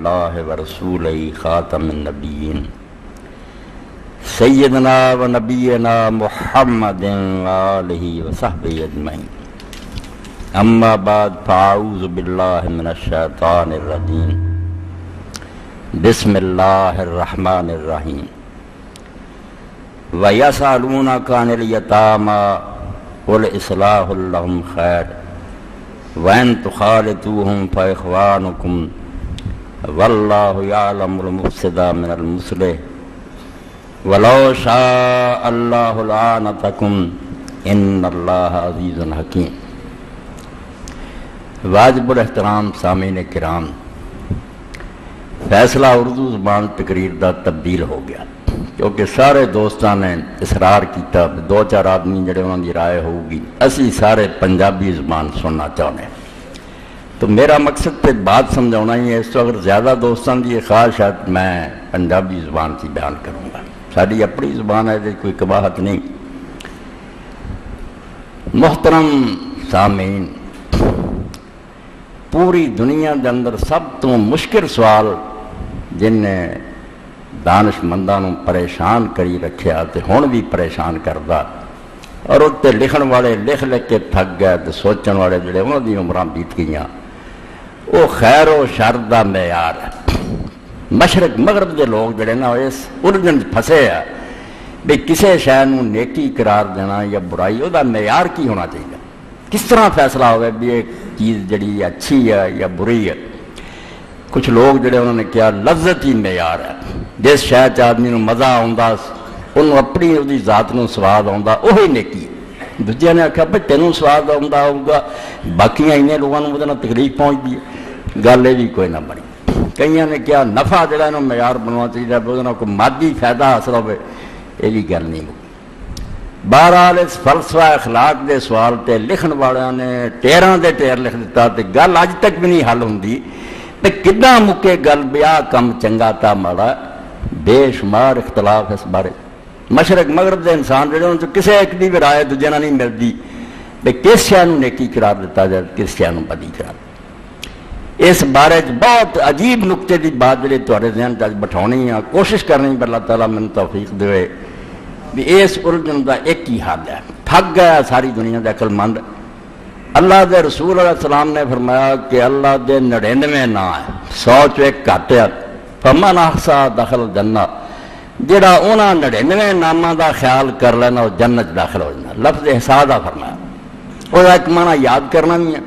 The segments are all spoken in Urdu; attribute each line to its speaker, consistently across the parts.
Speaker 1: اللہ ورسولہ خاتم النبیین سیدنا و نبینا محمد وآلہ وصحبہ اجمعین اما بعد فاعوذ باللہ من الشیطان الرجیم بسم اللہ الرحمن الرحیم وَيَسْأَلُونَكَ عَنِ الْيَتَامَى قُلْ إِصْلَاحٌ لَهُمْ خَيْرٌ وَإِن تُخَالِطُوهُمْ فَإِخْوَانُكُمْ وَاللَّهُ يَعْلَمُ الْمُفْسِدَ مِنَ الْمُصْلِحِ وَلَوْ شَاءَ اللَّهُ لَعَانَتَكُمْ إِنَّ اللَّهَ عَزِيزٌ حَكِيمٌ۔ واجب الاحترام سامعین کرام، فیصلہ اردو زبان تقریر دا تبدیل ہو گیا کیونکہ سارے دوستان نے اصرار کیتا دو چار آدمی جڑے انہوں کی رائے ہوگی اسی سارے پنجابی زبان سننا چاہتے ہیں، تو میرا مقصد پہ بات سمجھانا ہی ہے۔ اس تو اگر زیادہ دوستان کی خواہش ہے میں پنجابی زبان سے بیان کروں گا، ساری اپنی زبان ہے کوئی قباحت نہیں۔ محترم سامعین، پوری دنیا کے اندر سب تو مشکل سوال جن نے دانش مندانوں پریشان کری رکھیا تے ہون بھی پریشان کردا، اور اتنے لکھن والے لکھ کے تھک گئے تے سوچن والے جڑے انہوں دی عمراں بیت گئیاں، وہ خیر و شر دا معیار ہے۔ مشرق مغرب دے لوگ جڑے نا اس الجھن پھسے ہیں بھی کسے شے نوں نیکی قرار دینا یا برائی، وہ دا معیار کی ہونا چاہیے، کس طرح فیصلہ ہوئے بھی ایک چیز جڑی اچھی ہے یا بری ہے۔ کچھ لوگ جڑے انہوں نے کیا لذت ہی معیار ہے، جس شاید آدمی نو مزہ آتا انہوں اپنی وہی ذات نو سواد آتا وہی نیکی ہے۔ دوجے نے آخیا بھائی تینوں سواد آتا ہوگا، باقی انہیں لوگوں کو وہ تکلیف پہنچتی ہے، گل یہ بھی کوئی نہ بنی۔ کئی نے کیا نفع جڑا انہوں معیار بننا چاہیے، وہ کوئی مادی فائدہ حاصل ہوئے، یہ بھی گل نہیں ہوگی۔ بہرحال اس فلسفہ اخلاق دے سوال تے لکھن والوں نے ٹیراں دے ٹیر لکھ دیتا تے گل اج تک بھی نہیں حل ہوندی تے کداں مکے گل بیا کم چنگا تا ماڑا، بے شمار اختلاف اس بارے۔ مشرق مغرب دے انسان جڑے ان چ کسے ایک دی بھی رائے دوجے نال نہیں ملدی تے کس شے نوں نیکی قرار دیتا جائے کس شے نوں بدی قرار۔ اس بارے بہت عجیب نقطے دی بات جڑی تہاڈے ذہن وچ بٹھاؤنی ہے، کوشش کرنی ہے اللہ تعالیٰ مینوں توفیق دے بھی اس الجھن دا ایک ہی حل ہے۔ تھک گیا ساری دنیا دے عقل مند، اللہ دے رسول علیہ السلام نے فرمایا کہ اللہ دے 99 نام ہے، 100 چ ایک گھٹ ہے، فمن احصا دخل جنہ، جڑا انہاں 99 ناماں دا خیال کر لینا وہ جنت داخل ہو جانا۔ لفظ احصا دا فرمایا، وہ ایک معنی یاد کرنا نہیں ہے۔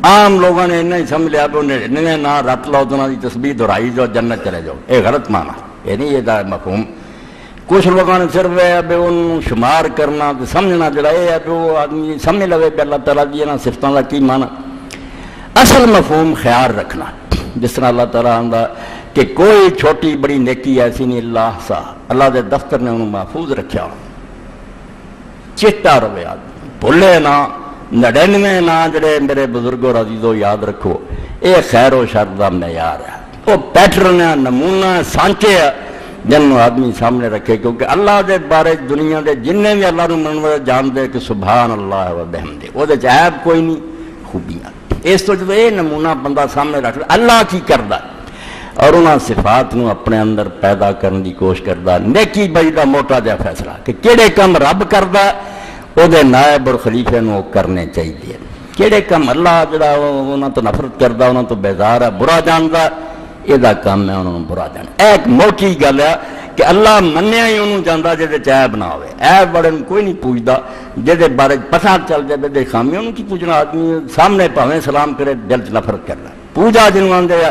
Speaker 1: عام لوگوں نے انہیں سمجھ لیا کہ 99 نام رٹ لو تو انہاں دی تسبیح دہرائی جاؤ جنت چلے جاؤ، یہ غلط معنی، یہ نہیں یہ دا مفہوم۔ کچھ لوگوں نے صرف ہے بھی انہوں شمار کرنا تو سمجھنا جڑا یہ ہے کہ وہ آدمی سمجھ لگے کہ اللہ تعالیٰ دی انہاں صفتوں کا کی معنی۔ اصل مفہوم خیال رکھنا، جس طرح اللہ تعالیٰ آندا کہ کوئی چھوٹی بڑی نیکی ایسی نہیں اللہ سا، اللہ دے دفتر نے انہوں محفوظ رکھیا، چیتا رہے آدمی، بھولے نہ 99 نا جڑے میرے بزرگوں عزیزوں یاد رکھو، یہ خیر و شر دا معیار ہے، وہ پیٹرن ہے، نمونہ ہے، سانچے ہے جنہوں آدمی سامنے رکھے، کیونکہ اللہ دے بارے دنیا دے جنہیں بھی اللہ منور جان دے کہ سبحان اللہ و بحمدہ، وہ دے عیب کوئی نہیں خوبیاں۔ اس تو جب یہ نمونہ بندہ سامنے رکھ لے اللہ کی کردا اور انہاں صفات نو اپنے اندر پیدا کرنے کی کوشش کردا، نیکی بئی دا موٹا جا فیصلہ کہ کیڑے کم رب کردا وہ دے نائب اور خلیفے نو کرنے چاہیے، کیڑے کم اللہ جڑا انہاں تو نفرت کردا انہاں تو بیزار ہے برا جاندا، یہ کام ہے انہوں نے برا جانا۔ ایک موٹی گل ہے کہ اللہ منیا ہی انہوں جانا جہاں عیب نہ ہوئے، عیب بڑے کوئی نہیں پوچھتا، جہاں بارے پتا چل جائے بے خامی انہوں کی پوچھنا، آدمی سامنے پاویں سلام کرے دل چ نفرت کرنا، پوجا جنہوں آدھے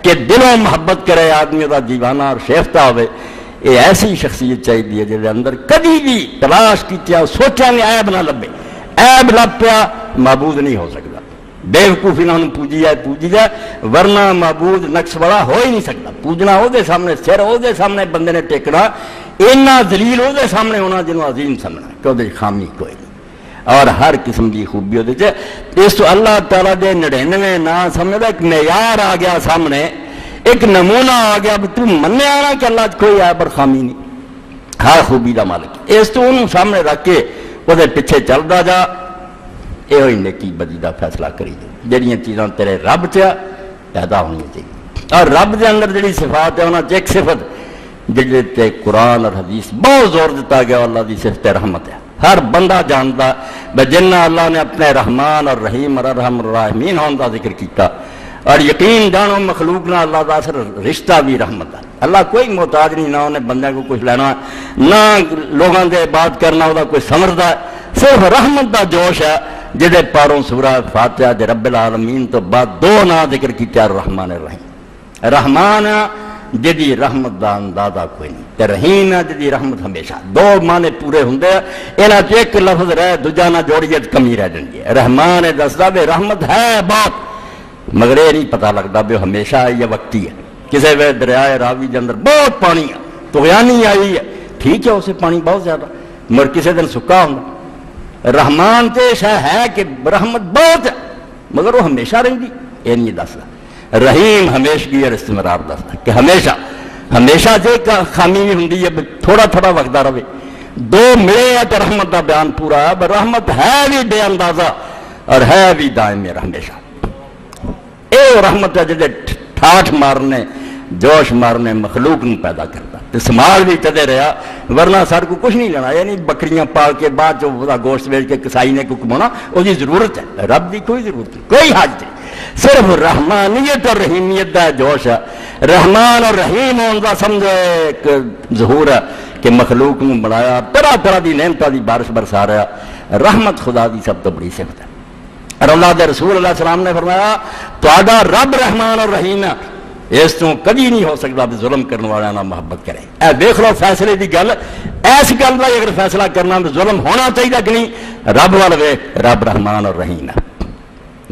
Speaker 1: کہ دلوں محبت کرے آدمی کا دیوانہ اور شیفتہ ہوئے، یہ ایسی شخصیت چاہیے جہاں اندر کبھی بھی تلاش کی سوچا نہیں عیب نہ لبے، عیب لب پیا معبود نہیں ہو سکتا، بے وقوفی نہ پوجی جائے ورنہ معبود نقص والا ہو ہی نہیں سکتا۔ پوجنا وہ سامنے سر وہ سامنے بندے نے ٹیکنا، اینا ذلیل وہ سامنے ہونا جنہوں عظیم سمجھنا کہ وہ خامی کوئی نہیں، اور ہر قسم کی خوبی وہ اس تو اللہ تعالیٰ دے 99 نہ سمجھ ایک معیار آ گیا سامنے، ایک نمونہ آ گیا بھی تم منیا نا کہ اللہ کوئی عیب اور خامی نہیں، ہر خوبی کا مالک، اس تو انہوں سامنے رکھ کے وہ پیچھے چلتا جا، یہ نیکی بدی کا فیصلہ کری جہاں چیزاں تیرے رب چ پیدا ہونی چاہیے۔ اور رب دے اندر جڑی صفات ہے انہاں ایک صفت جڑے تے قرآن اور حدیث بہت زور دیتا گیا اللہ دی صفت رحمت ہے. ہر بندہ جانتا جنہ اللہ نے اپنے رحمان اور رحیم اور ارحم الراحمین ہون دا ذکر کیتا اور یقین جانو مخلوق نہ اللہ دا اثر رشتہ بھی رحمت ہے. اللہ کوئی محتاج نہیں، نہ انہیں بندے کو کچھ لینا نہ لوگوں دے بات کرنا وہ کوئی سمجھتا ہے، صرف رحمت دا جوش ہے جہے پاروں سورہ فاتحہ دے رب العالمین تو بعد دو نا ذکر کیتا رحمان الرحیم. رحمان جدی رحمت دا اندازہ کوئی نہیں تے رحیم جدی رحمت ہمیشہ دو معنی پورے ہوندے انہاں چ ایک لفظ رہے دوجا نہ جوڑیے کمی رہ جاندی ہے. رحمان دسدا بے رحمت ہے بات مگر یہ نہیں پتہ لگتا بھی ہمیشہ ہے یا وقتی ہے. کسی وے دریائے راوی کے اندر بہت پانی ہے طغیانی آئی ہے ٹھیک ہے اسے پانی بہت زیادہ مگر کسی دن سکا ہوں. رحمان تے شاہ ہے کہ رحمت بہت ہے مگر وہ ہمیشہ رہی یہ نہیں دستا. رحیم ہمیشگی اور استمرار دستا کہ ہمیشہ ہمیشہ سے خامی بھی ہوں ہے تھوڑا تھوڑا وقتا رہے. دو ملے ہے تو رحمت کا بیان پورا ہے پر رحمت ہے بھی بے اندازہ اور ہے بھی دائم ہمیشہ. اے رحمت ہے جدے ٹھاٹھ مارنے جوش مارنے مخلوق نہیں پیدا کرتا سمال بھی چدے رہا ورنہ سر کو کچھ نہیں لینا. یعنی بکریاں پال کے بعد جو گوشت بیچ کے کسائی نے کو کمانا وہ ضرورت ہے رب کی کوئی ضرورت نہیں کوئی حاجت نہیں. صرف رحمانیت اور رحیمیت کا جوش ہے. رحمان اور رحیم ان کا سمجھو ایک ظہور ہے کہ مخلوق نے بنایا طرح طرح کی نعمتوں کی بارش برسا رہا. رحمت خدا کی سب تو بڑی صفت ہے اور اللہ دے رسول اللہ علیہ السلام نے فرمایا تہاڈا رب رحمان اور رحیم ہے اس تو کبھی نہیں ہو سکتا بھی ظلم کرنے والا نہ محبت کرے. اے دیکھ لو فیصلے کی گل ایس گل کا اگر فیصلہ کرنا تو ظلم ہونا چاہیے کہ نہیں رب وال ویکھ رب رحمان اور رحیم ہے.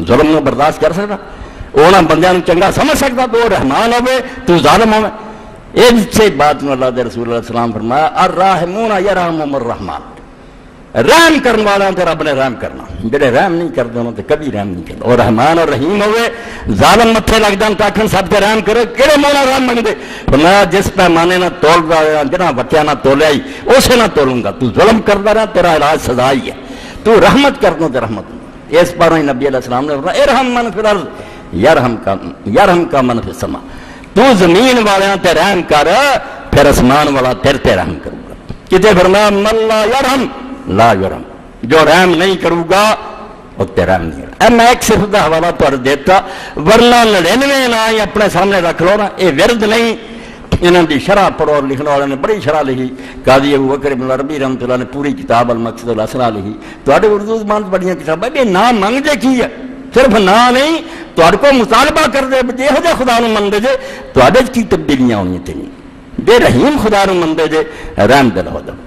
Speaker 1: ظلم نو برداشت کر سکتا انہاں بندیاں نو چنگا سمجھ سکتا تو رحمان ہوے تو ظالم ہوے. اس بات میں اللہ دے رسول اللہ علیہ السلام فرمایا الراحمون یرحمہم الرحمان رحم کرنے والا تو رب نے رحم کرنا جڑے رحم نہیں کرتے انہوں نے کبھی رحم نہیں کرتا. اور رحمان اور رحیم ہوئے ظالم متھے لگ جان تاکن سب کے رحم کرے کہڑے مولا رحم منگتے فرمایا جس پیمانے نہ تول رہا جنا بچہ نہ تولیا ہی اسے نہ تولوں گا. تو ظلم کرتا رہا تیرا علاج سزا ہی ہے. تو رحمت کرنا تو رحمت نہیں. اس پر نبی علیہ السلام نے فرمایا ارحم من فی الارض یرحم کا من فی السماء. تو زمین والوں تے رحم کر پھر اسمان والا تیرے تے رحم کروں گا. کتے فرمایا من لا یرحم لا یرحم جو رحم نہیں کروں گا وہ تیرا رحم نہیں کرے. میں ایک صفت کا حوالہ تو دیتا ورنہ 99 نہ ہی اپنے سامنے رکھ لو نا. یہ ورد نہیں انہوں کی شرح پڑھو اور لکھنے والے نے بڑی شرح لکھی. قاضی ابو بکر بن عربی رحمۃ اللہ نے پوری کتاب المقصد الاسرا لکھی. تے اردو زبان بڑی کتابیں یہ نام منگتے کی ہے صرف نہ نہیں تے کو مطالبہ کر دے یہو جہ خدا نو منگتے جے تے کی تبدیلیاں ہونی چاہیے. بے رحیم خدا نو منگتے جے رحم دل ہو جائے.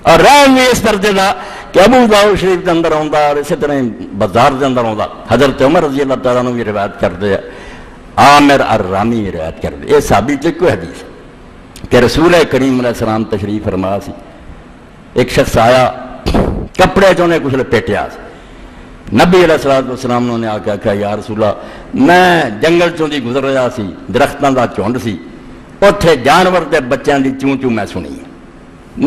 Speaker 1: اور رحم بھی اس درجے کا کہ ابو داؤد شریف کے اندر آتا اور اسی طرح بازار کے اندر آتا. حضرت عمر رضی اللہ تعالیٰ نے بھی روایت کرتے ہیں عامر الرامی بھی روایت کرتے. یہ ثابت ہے کوئی حدیث کہ رسول کریم علیہ السلام تشریف فرما سی. ایک شخص آیا کپڑے چ انہیں کچھ لپیٹیا. نبی علیہ السلام نے آ کے آخیا یا رسول اللہ میں جنگل چوں دی گزر رہا سی درختوں کا جھنڈ سی اتنے جانور کے بچوں کی چوں چوں میں سنی.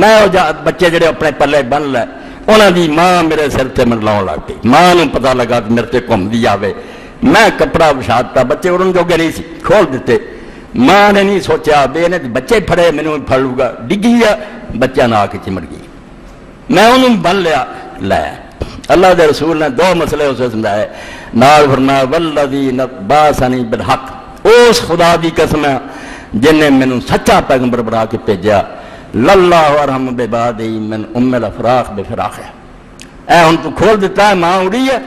Speaker 1: میں وہ بچے جڑے اپنے پلے بن لے انہوں دی ماں میرے سر سے من لاؤ لگ پی. ماں نے پتا لگا کہ میرے سے گھومتی آئے. میں کپڑا وچھاتا بچے اڑن جوگے نہیں سی کھول دیتے. ماں نے نہیں سوچا بے نے بچے پھڑے مینوں پھڑ لوں گا ڈگی ہے بچہ نہ آ کے چمڑ گئی. میں انہوں بن لیا لے. اللہ دے رسول نے دو مسئلے اسے سمجھائے. نال فرمایا والذی بعثنی بالحق اس خدا دی قسم ہے جن نے مینوں سچا پیغمبر بنا کے بھیجا للہ ارحم بعبادی من ام الافراخ بفراخ. اے ہن تو کھول دیتا ہے ماں اڑی ہے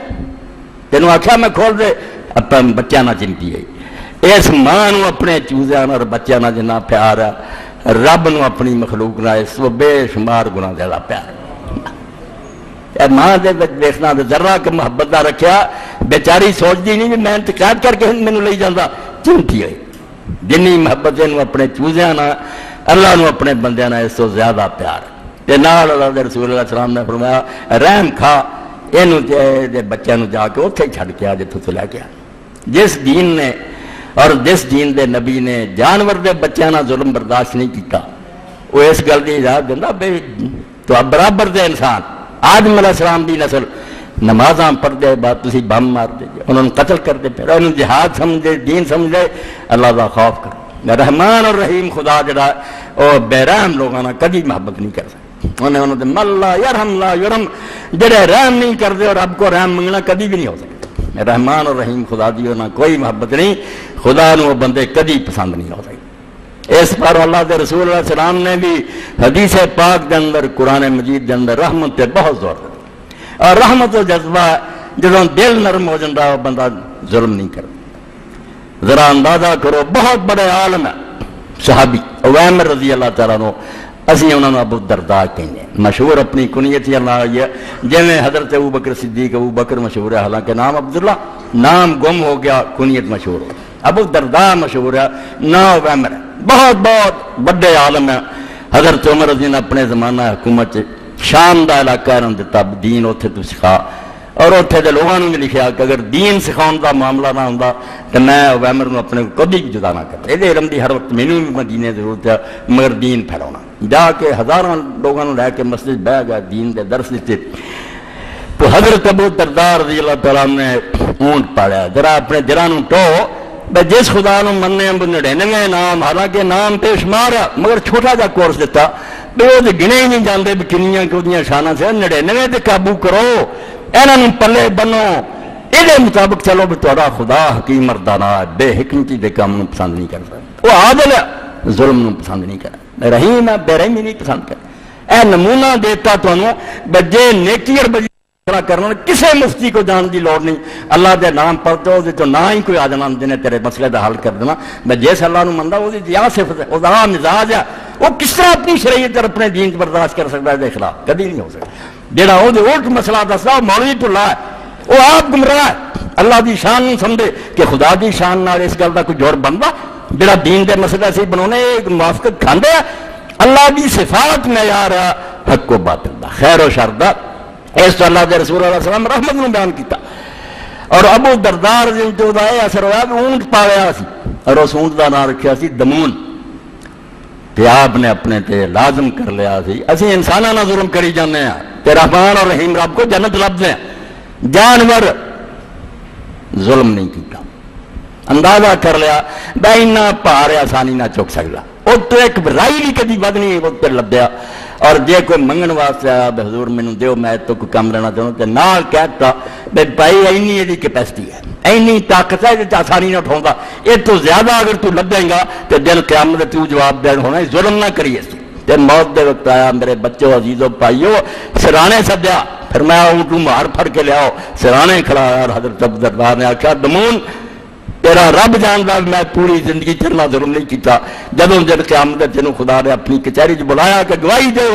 Speaker 1: تینوں آخیا میں کھول دے اپنا بچہ نہ چمتی ہے. اس ماں نو اپنے چوزیاں اور بچوں نہ جنہ پیار ہے رب نو اپنی مخلوق نہ اس کو بے شمار گنا زیادہ پیار. ماں دے دیکھنا ذرا کہ محبت کا رکھا بیچاری سوچتی نہیں بھی میں انتقاد کر کے مینوں لے جانا چمتی ہے. جنی محبت اپنے چوزیاں نہ اللہ نو اپنے بندیاں اس تو زیادہ پیار. تے نال اللہ دے رسول اللہ السلام نے فرمایا رحم کھا یہ بچوں نو جا کے اتنے چھڑ کے آ جتوں تو لے کے آ. جس دین نے اور جس دین دے نبی نے جانور دے بچوں نہ ظلم برداشت نہیں کیتا وہ اس گل کی اجازت دینا بے تو برابر دے انسان آدم علیہ السلام دی نسل نمازاں پڑھ دے بعد تسی بم مار دے انہوں نے قتل کر دے پھر انہوں جہاد سمجھے دین سمجھے اللہ دا خوف کرو رحمان اور رحیم خدا جڑا وہ بے رحم لوگوں نے کبھی محبت نہیں کر سکتے انہوں نے مل لا یرحم لا یرحم جڑے رحم نہیں کرتے اور رب کو رحم منگنا کبھی بھی نہیں ہو سکتا رحمان اور رحیم خدا دی انہوں کوئی محبت نہیں خدا نو وہ بندے کبھی پسند نہیں ہو سکتے اس پر اللہ دے رسول اللہ علیہ السلام نے بھی حدیث پاک دے اندر قرآن مجید دے اندر رحمت تے بہت زور دیا اور رحمت و جذبہ جدوں دل نرم ہو جاتا وہ بندہ ظلم نہیں کرتا ذرا اندازہ کرو بہت بڑے عالم ہے صحابی عویمر رضی اللہ تعالیٰ عنہ اسی انہوں نے ابو الدرداء کہیں مشہور اپنی کنیت ہی اللہ ہے جیسے حضرت ابو بکر صدیق ابو بکر مشہور ہے حالانکہ نام عبداللہ نام گم ہو گیا کنیت مشہور ہو ابو الدرداء مشہور ہے نام عویمر ہے بہت بہت بڑے عالم ہیں حضرت عمر رضی نے اپنے زمانہ حکومت شام دا علاقہ انہوں نے دیتا دین اتھے تو سکھا اور اتھے دے لوگوں نے بھی لکھیا کہ اگر دین سکھاؤں دا معاملہ نہ ہوں تو میں عویمر نے اپنے کو کبھی بھی جدا نہ کرتا یہ علم دی ہر وقت مینوں بھی مدینے ضرورت ہے مگر دین پھیلاؤنا جا کے ہزاروں لوگوں نے لے کے مسجد بہ گیا دین دے درس دیتے تو حضرت ابو الدرداء رضی اللہ تعالیٰ نے اونٹ پاڑیا ذرا اپنے دلوں ٹو بے جس خدا نو مننے 99 نام حالانکہ نام بے شمار ہے مگر چھوٹا جا کورس دیتا بے وہ گنے ہی نہیں جانتے بھی کنیاں کہ وہ شانہ سے 99 تے قابو کرو انہوں پلے بنو یہ مطابق چلو بھی تھوڑا خدا حکیم مردانہ بے حکمتی دے کام پسند نہیں کرتا وہ عادل ہے ظلم نو پسند نہیں کرتا رحیم ہے بے رحمی نہیں پسند کرتا اے نمونہ دیتا تو بجے نیکی اور بجے کرنا کسے مفتی کو جان دی لوڑ نہیں اللہ دے نام پڑھتے ہو تو نہ ہی کوئی آجنا جنہیں تیرے مسئلے دا حل کر دینا میں جیسے اللہ نو مندہ وہ دی صفت ہے وہ دا مزاج ہے وہ کس طرح اپنی شریعت اور اپنے دین برداشت کر سکتا ہے دے خلاف کبھی نہیں ہو سکتا جیڑا وہ دے اولٹ مسئلہ دستا مولوی تو اللہ ہے وہ آپ گمراہ ہے اللہ دی شان نہیں سمجھے کہ خدا دی شان نہ اس گل دا کوئی جوڑ بندا جیڑا دین دے مسئلہ سے بنونے موافقت کھاندے ہیں اللہ دی صفات میں یار حق و باطل دا خیر و شر دا اس تو اللہ دے رسول اللہ علیہ وسلم رحمت نے بیان کیتا اور ابو الدرداء رضی اللہ عنہ دا اثر ہوا کہ اونٹ پایا سی اور اس اونٹ دا نام رکھیا سی دمون تے آپ نے اپنے تے لازم کر لیا سی اسی انساناں نہ ظلم کری جانے ہیں تے رحمان اور رحیم رب کو جنت لبدے ہیں جانور ظلم نہیں کیتا اندازہ کر لیا بائنا پہاڑ آسانی نہ چک سکتا وہ تو ایک رائی بھی کدی ود نہیں وہ تے لبیا اور جے کوئی منگن واسطے آیا بے حضور مینوں دیو میں تو کوئی کام لینا چاہوں تے نال کہتا بے بھائی اینی یہ کیپیسٹی ہے اینی طاقت ہے جے آسانی نہ اٹھاؤں یہ تو زیادہ اگر تو لبیں گا تو دن قیامت تو جواب دین ہونا ظلم نہ کریے تے موت دے وقت آیا میرے بچوں عزیزوں پائیو سرانے سدیا پھر میں اونٹو مار پھڑ کے لیاؤ سرانے کھڑا اور حضرت ابو الدرداء نے آخیا دمون تیرا رب جاندا میں پوری زندگی تیرنا ظلم نہیں کیتا جدوں دن قیامت تینوں خدا نے اپنی کچہری چ بلایا کہ گواہی دے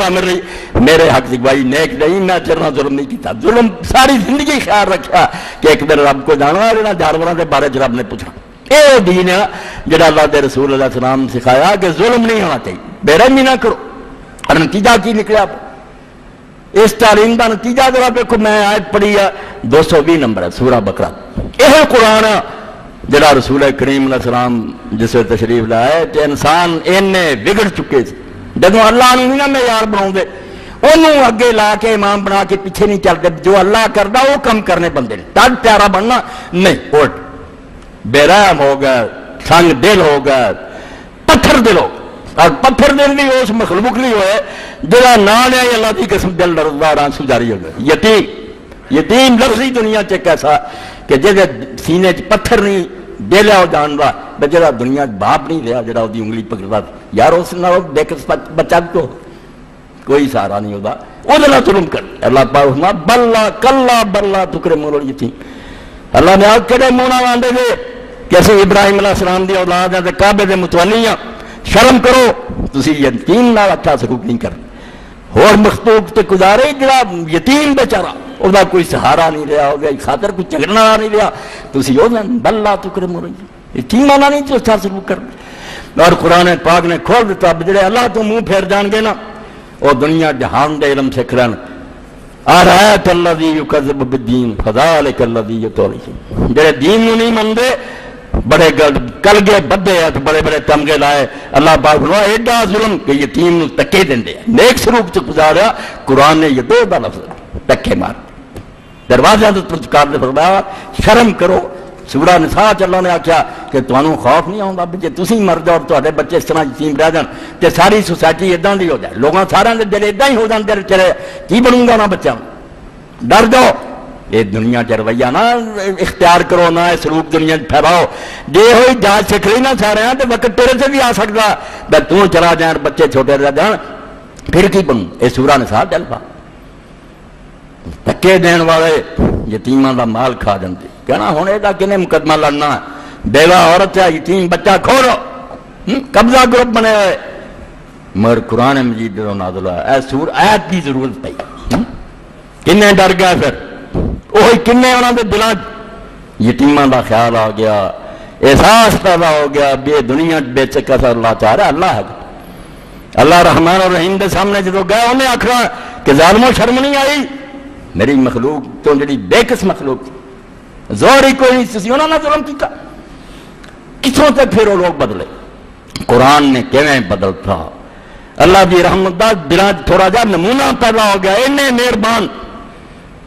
Speaker 1: میرے حق کی گواہی نیک نہیں میں تیرنا ظلم نہیں کیتا ظلم ساری زندگی خیال رکھا کہ ایک دن رب کو جاننا ہے جانوراں دے بارے چ رب نے پوچھنا یہ دین ہے جڑا اللہ دے رسول اللہ علیہ وسلم سکھایا کہ ظلم نہیں ہونا چاہیے بے رحمی نہ کرو اور نتیجہ کی نکلیا اس تعلیم کا نتیجہ ذرا دیکھو میں آیت پڑھی ہے 220 نمبر ہے سورہ بقرہ یہ قرآن جڑا رسول کریم علیہ السلام جس وقت تشریف لائے کہ انسان اینے بگڑ چکے تھے جدوں اللہ نے نہیں میں یار بناؤں دے انہوں اگے لا کے امام بنا کے پیچھے نہیں چلتے جو اللہ کردا وہ کم کرنے بندے نے تد پیارا بننا نہیں الٹ بے رحم ہو گئے سنگ دل ہو گئے پتھر دل ہو اور پتھر دل بھی اس مخلوق نہیں ہوئے جڑا نہ لیا اللہ کی قسم دل لرزدار آنسو جاری ہو گئے یتیم لفظی دنیا چ ایسا کہ جے سینے چ پتھر نہیں دے لیا وہ جانتا جا دنیا باپ نہیں لیا جا انگلی پکڑتا یار اس دیکھ بچہ تو کوئی سہارا نہیں ہوتا وہ ظلم کر اللہ پاک بلا کلا بلا ٹکڑے مولو یتیم اللہ نے کہڑے مونا آدھے دے کہ اسی ابراہیم علیہ السلام دی اولاد ہیں کعبے دے متولی ہیں شرم کرو تسی یتیم نال اچھا سلوک نہیں کر اور مخلوق تے گزارے جڑا یتیم بیچارہ وہ کوئی سہارا نہیں رہا ہو گیا خاطر کوئی جھگڑنا نہیں رہا تسی وہ بلا تکرم یتیم آنا نہیں تو اچھا سلوک کر اور قرآن پاک نے کھول دیتا جڑے اللہ تو منہ پھیر جان گے نا وہ دنیا جہان دے علم سکھ رہن آرایت الذی یکذب بالدین فذلک الذی یتولی جڑے دین نو نہیں مندے بڑے کل گئے بدے ہیں بڑے بڑے تمغے لائے اللہ پاک نے ایڈا ظلم کہ یتیم نو تکے دیں دے نیک سلوک سے گزاریا قرآن نے یہ دو دا لفظ تکے مار دروازے تو پرچکار دے فرمایا شرم کرو. سورہ نساء اللہ نے آخیا کہ تمہیں خوف نہیں آتا بھی جی تھی مر جاؤ اور تے بچے اس طرح یتیم رہ جان تو ساری سوسائٹی ادا کی ہو جائے, لوگوں سارا دے دل ادا ہی ہو جاتے چلے کی بنوں گا نہ بچوں, ڈر جاؤ. یہ دنیا چ رویہ نہ اختیار کرو, نہ یہ سلوک دنیا پھیلاؤ. جی ہوئی جانچ سکھ لی نہ سارے تو وقت تیرے سے بھی آ سکتا ہے تو چلا جان بچے چھوٹے رہ جان پھر کی بنوں. یہ سورہ نساء چل پا دھکے دین والے یتیماں دا مال کھا جاندے. کہنا ہوں یہ کنے مقدمہ لڑنا ہے, بیوہ عورت ہے یتیم بچہ کھولو قبضہ گروپ بنے ہوئے. مگر قرآن مجید جو نازل ہوا اے سور آیت کی ضرورت پئی. کنے ڈر گیا پھر وہی کنے انہوں دے دلاں یتیماں دا خیال آ گیا, احساس پیدا ہو گیا بے دنیا بے چکر اللہ چاہ رہا اللہ ہے. اللہ رحمان اور رحیم دے سامنے جدو گیا انہیں آخنا کہ ظالموں شرم نہیں آئی میری مخلوق تو جڑی بے قس مخلوق تھی, زور ہی کوئی نہیں سی انہوں نے ظلم کیتا. کتوں تک پھر وہ لوگ بدلے, قرآن نے کیویں بدلتا. اللہ دی رحمت دا دلاں تھوڑا جا نمونہ پیدا ہو گیا اینے مہربان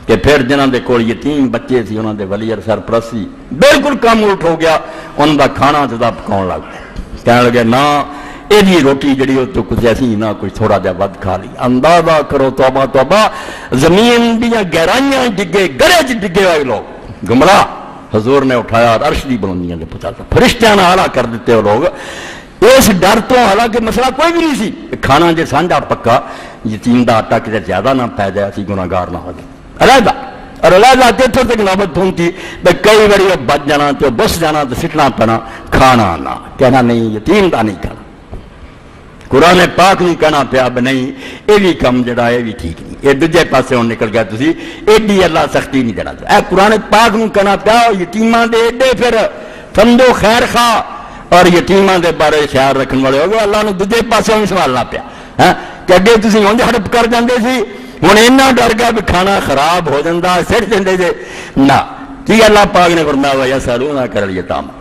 Speaker 1: کہ پھر جنہاں دے کول یتیم بچے سی انہاں دے ولی اور سرپرستی بالکل کام الٹ ہو گیا. ان دا کھانا جدا پکاؤن لگ گیا, کہنے لگے نہ یہ روٹی جڑی ہو تو کچھ ایسی نہ کوئی تھوڑا جا ود کھا لی. اندازہ کرو توبہ توبہ زمین دیا گہرائیاں ڈگے گڑے چ ڈگے ہوئے لوگ گمراہ. حضور نے اٹھایا اور عرش دی بلندیاں دے پہنچا تھا, فرشتیاں نے اعلیٰ کر دیتے وہ لوگ اس ڈر تو. حالانکہ مسئلہ کوئی بھی نہیں سی, کھانا جے سانجا پکا یتیم دا آٹا کتے زیادہ نہ پی جائے اسی گناہگار نہ ہو جائے علیحدہ. اور علیحدہ تیتھوں تک نوبت پہنچی کئی باری بچ جانا تو بس جانا تو سٹنا پینا, کھانا نہ کہنا نہیں یتیم دا نہیں کھانا. قرآن پاک نہیں کہنا پیا نہیں یہ بھی کم جڑا یہ بھی ٹھیک نہیں, یہ دوجے پاسے ہوں نکل گیا تھی ایڈی اللہ سختی نہیں دینا چاہتا. قرآن پاک نہیں کہنا پیا یتیماں دے ایڈے پھر سمجھو خیر خواہ اور یتیماں دے بارے خیال رکھنے والے ہو گئے. اللہ نے دوجے پاسے ہوں سوالنا پیا کہ اگے تھی ہوں ہڑپ کر جاندے سی, ہوں اینا ڈر گیا بھی کھانا خراب ہو جاتا سٹ دیں جے نہ. جی اللہ پاک نے فرمایا یا سالونہ کر یتامہ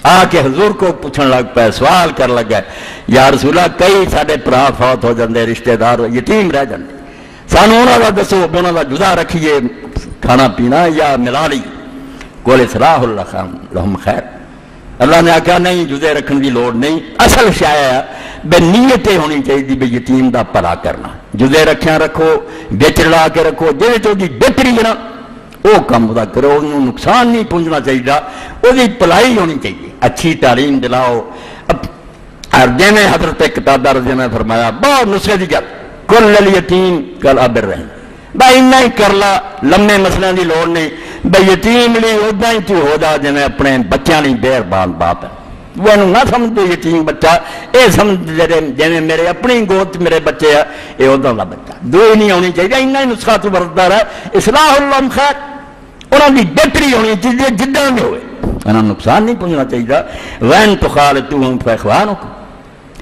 Speaker 1: آ کے حضور کو پوچھنے لگ پائے, سوال کر لگ گئے یا رسول اللہ کئی سارے برا فوت ہو جاندے رشتہ دار یتیم رہ جاندے, سانو انہوں کا دسو انہوں کا جدا رکھیے کھانا پینا یا ملا لی کول اصلاح لہم خیر. اللہ نے آخیا نہیں جدے رکھنے کی لوڑ نہیں, اصل شاید بے نیت ہونی چاہیے بے یتیم دا بھلا کرنا. جدے رکھیا رکھو بچ لا کے رکھو جی تو بہتری جنا وہ کام دا کرو, انہوں نقصان نہیں پہنچنا چاہیے, وہ پلائی ہونی چاہیے, اچھی تعلیم دلاؤ. اور جی میں حضرت قتادہ رضی اللہ عنہ نے فرمایا بہت نسخے کی گل کل الیتیم کل ابر رہے بھائی اینا ہی کر لا, لمے مسئلے کی لوڑ نہیں. بھائی یتیم لی ادا ہی تو ہو جا جی میں اپنے بچوں لی مہربان باپ ہے, وہ نہ سمجھو یتیم بچہ یہ سمجھ جی میرے اپنی گود میرے بچے ہے یہ ادا کا بچہ. دو ہی نہیں ہونی چاہیے, اینا ہی نسخہ تو برتدار ہے. اصلاح اللہ خیر انہوں کی بہتری ہونی چاہیے جدھر بھی ہوئے, انہوں نقصان نہیں پہنچنا چاہیے. وین تو خالتوہم فاخوانکم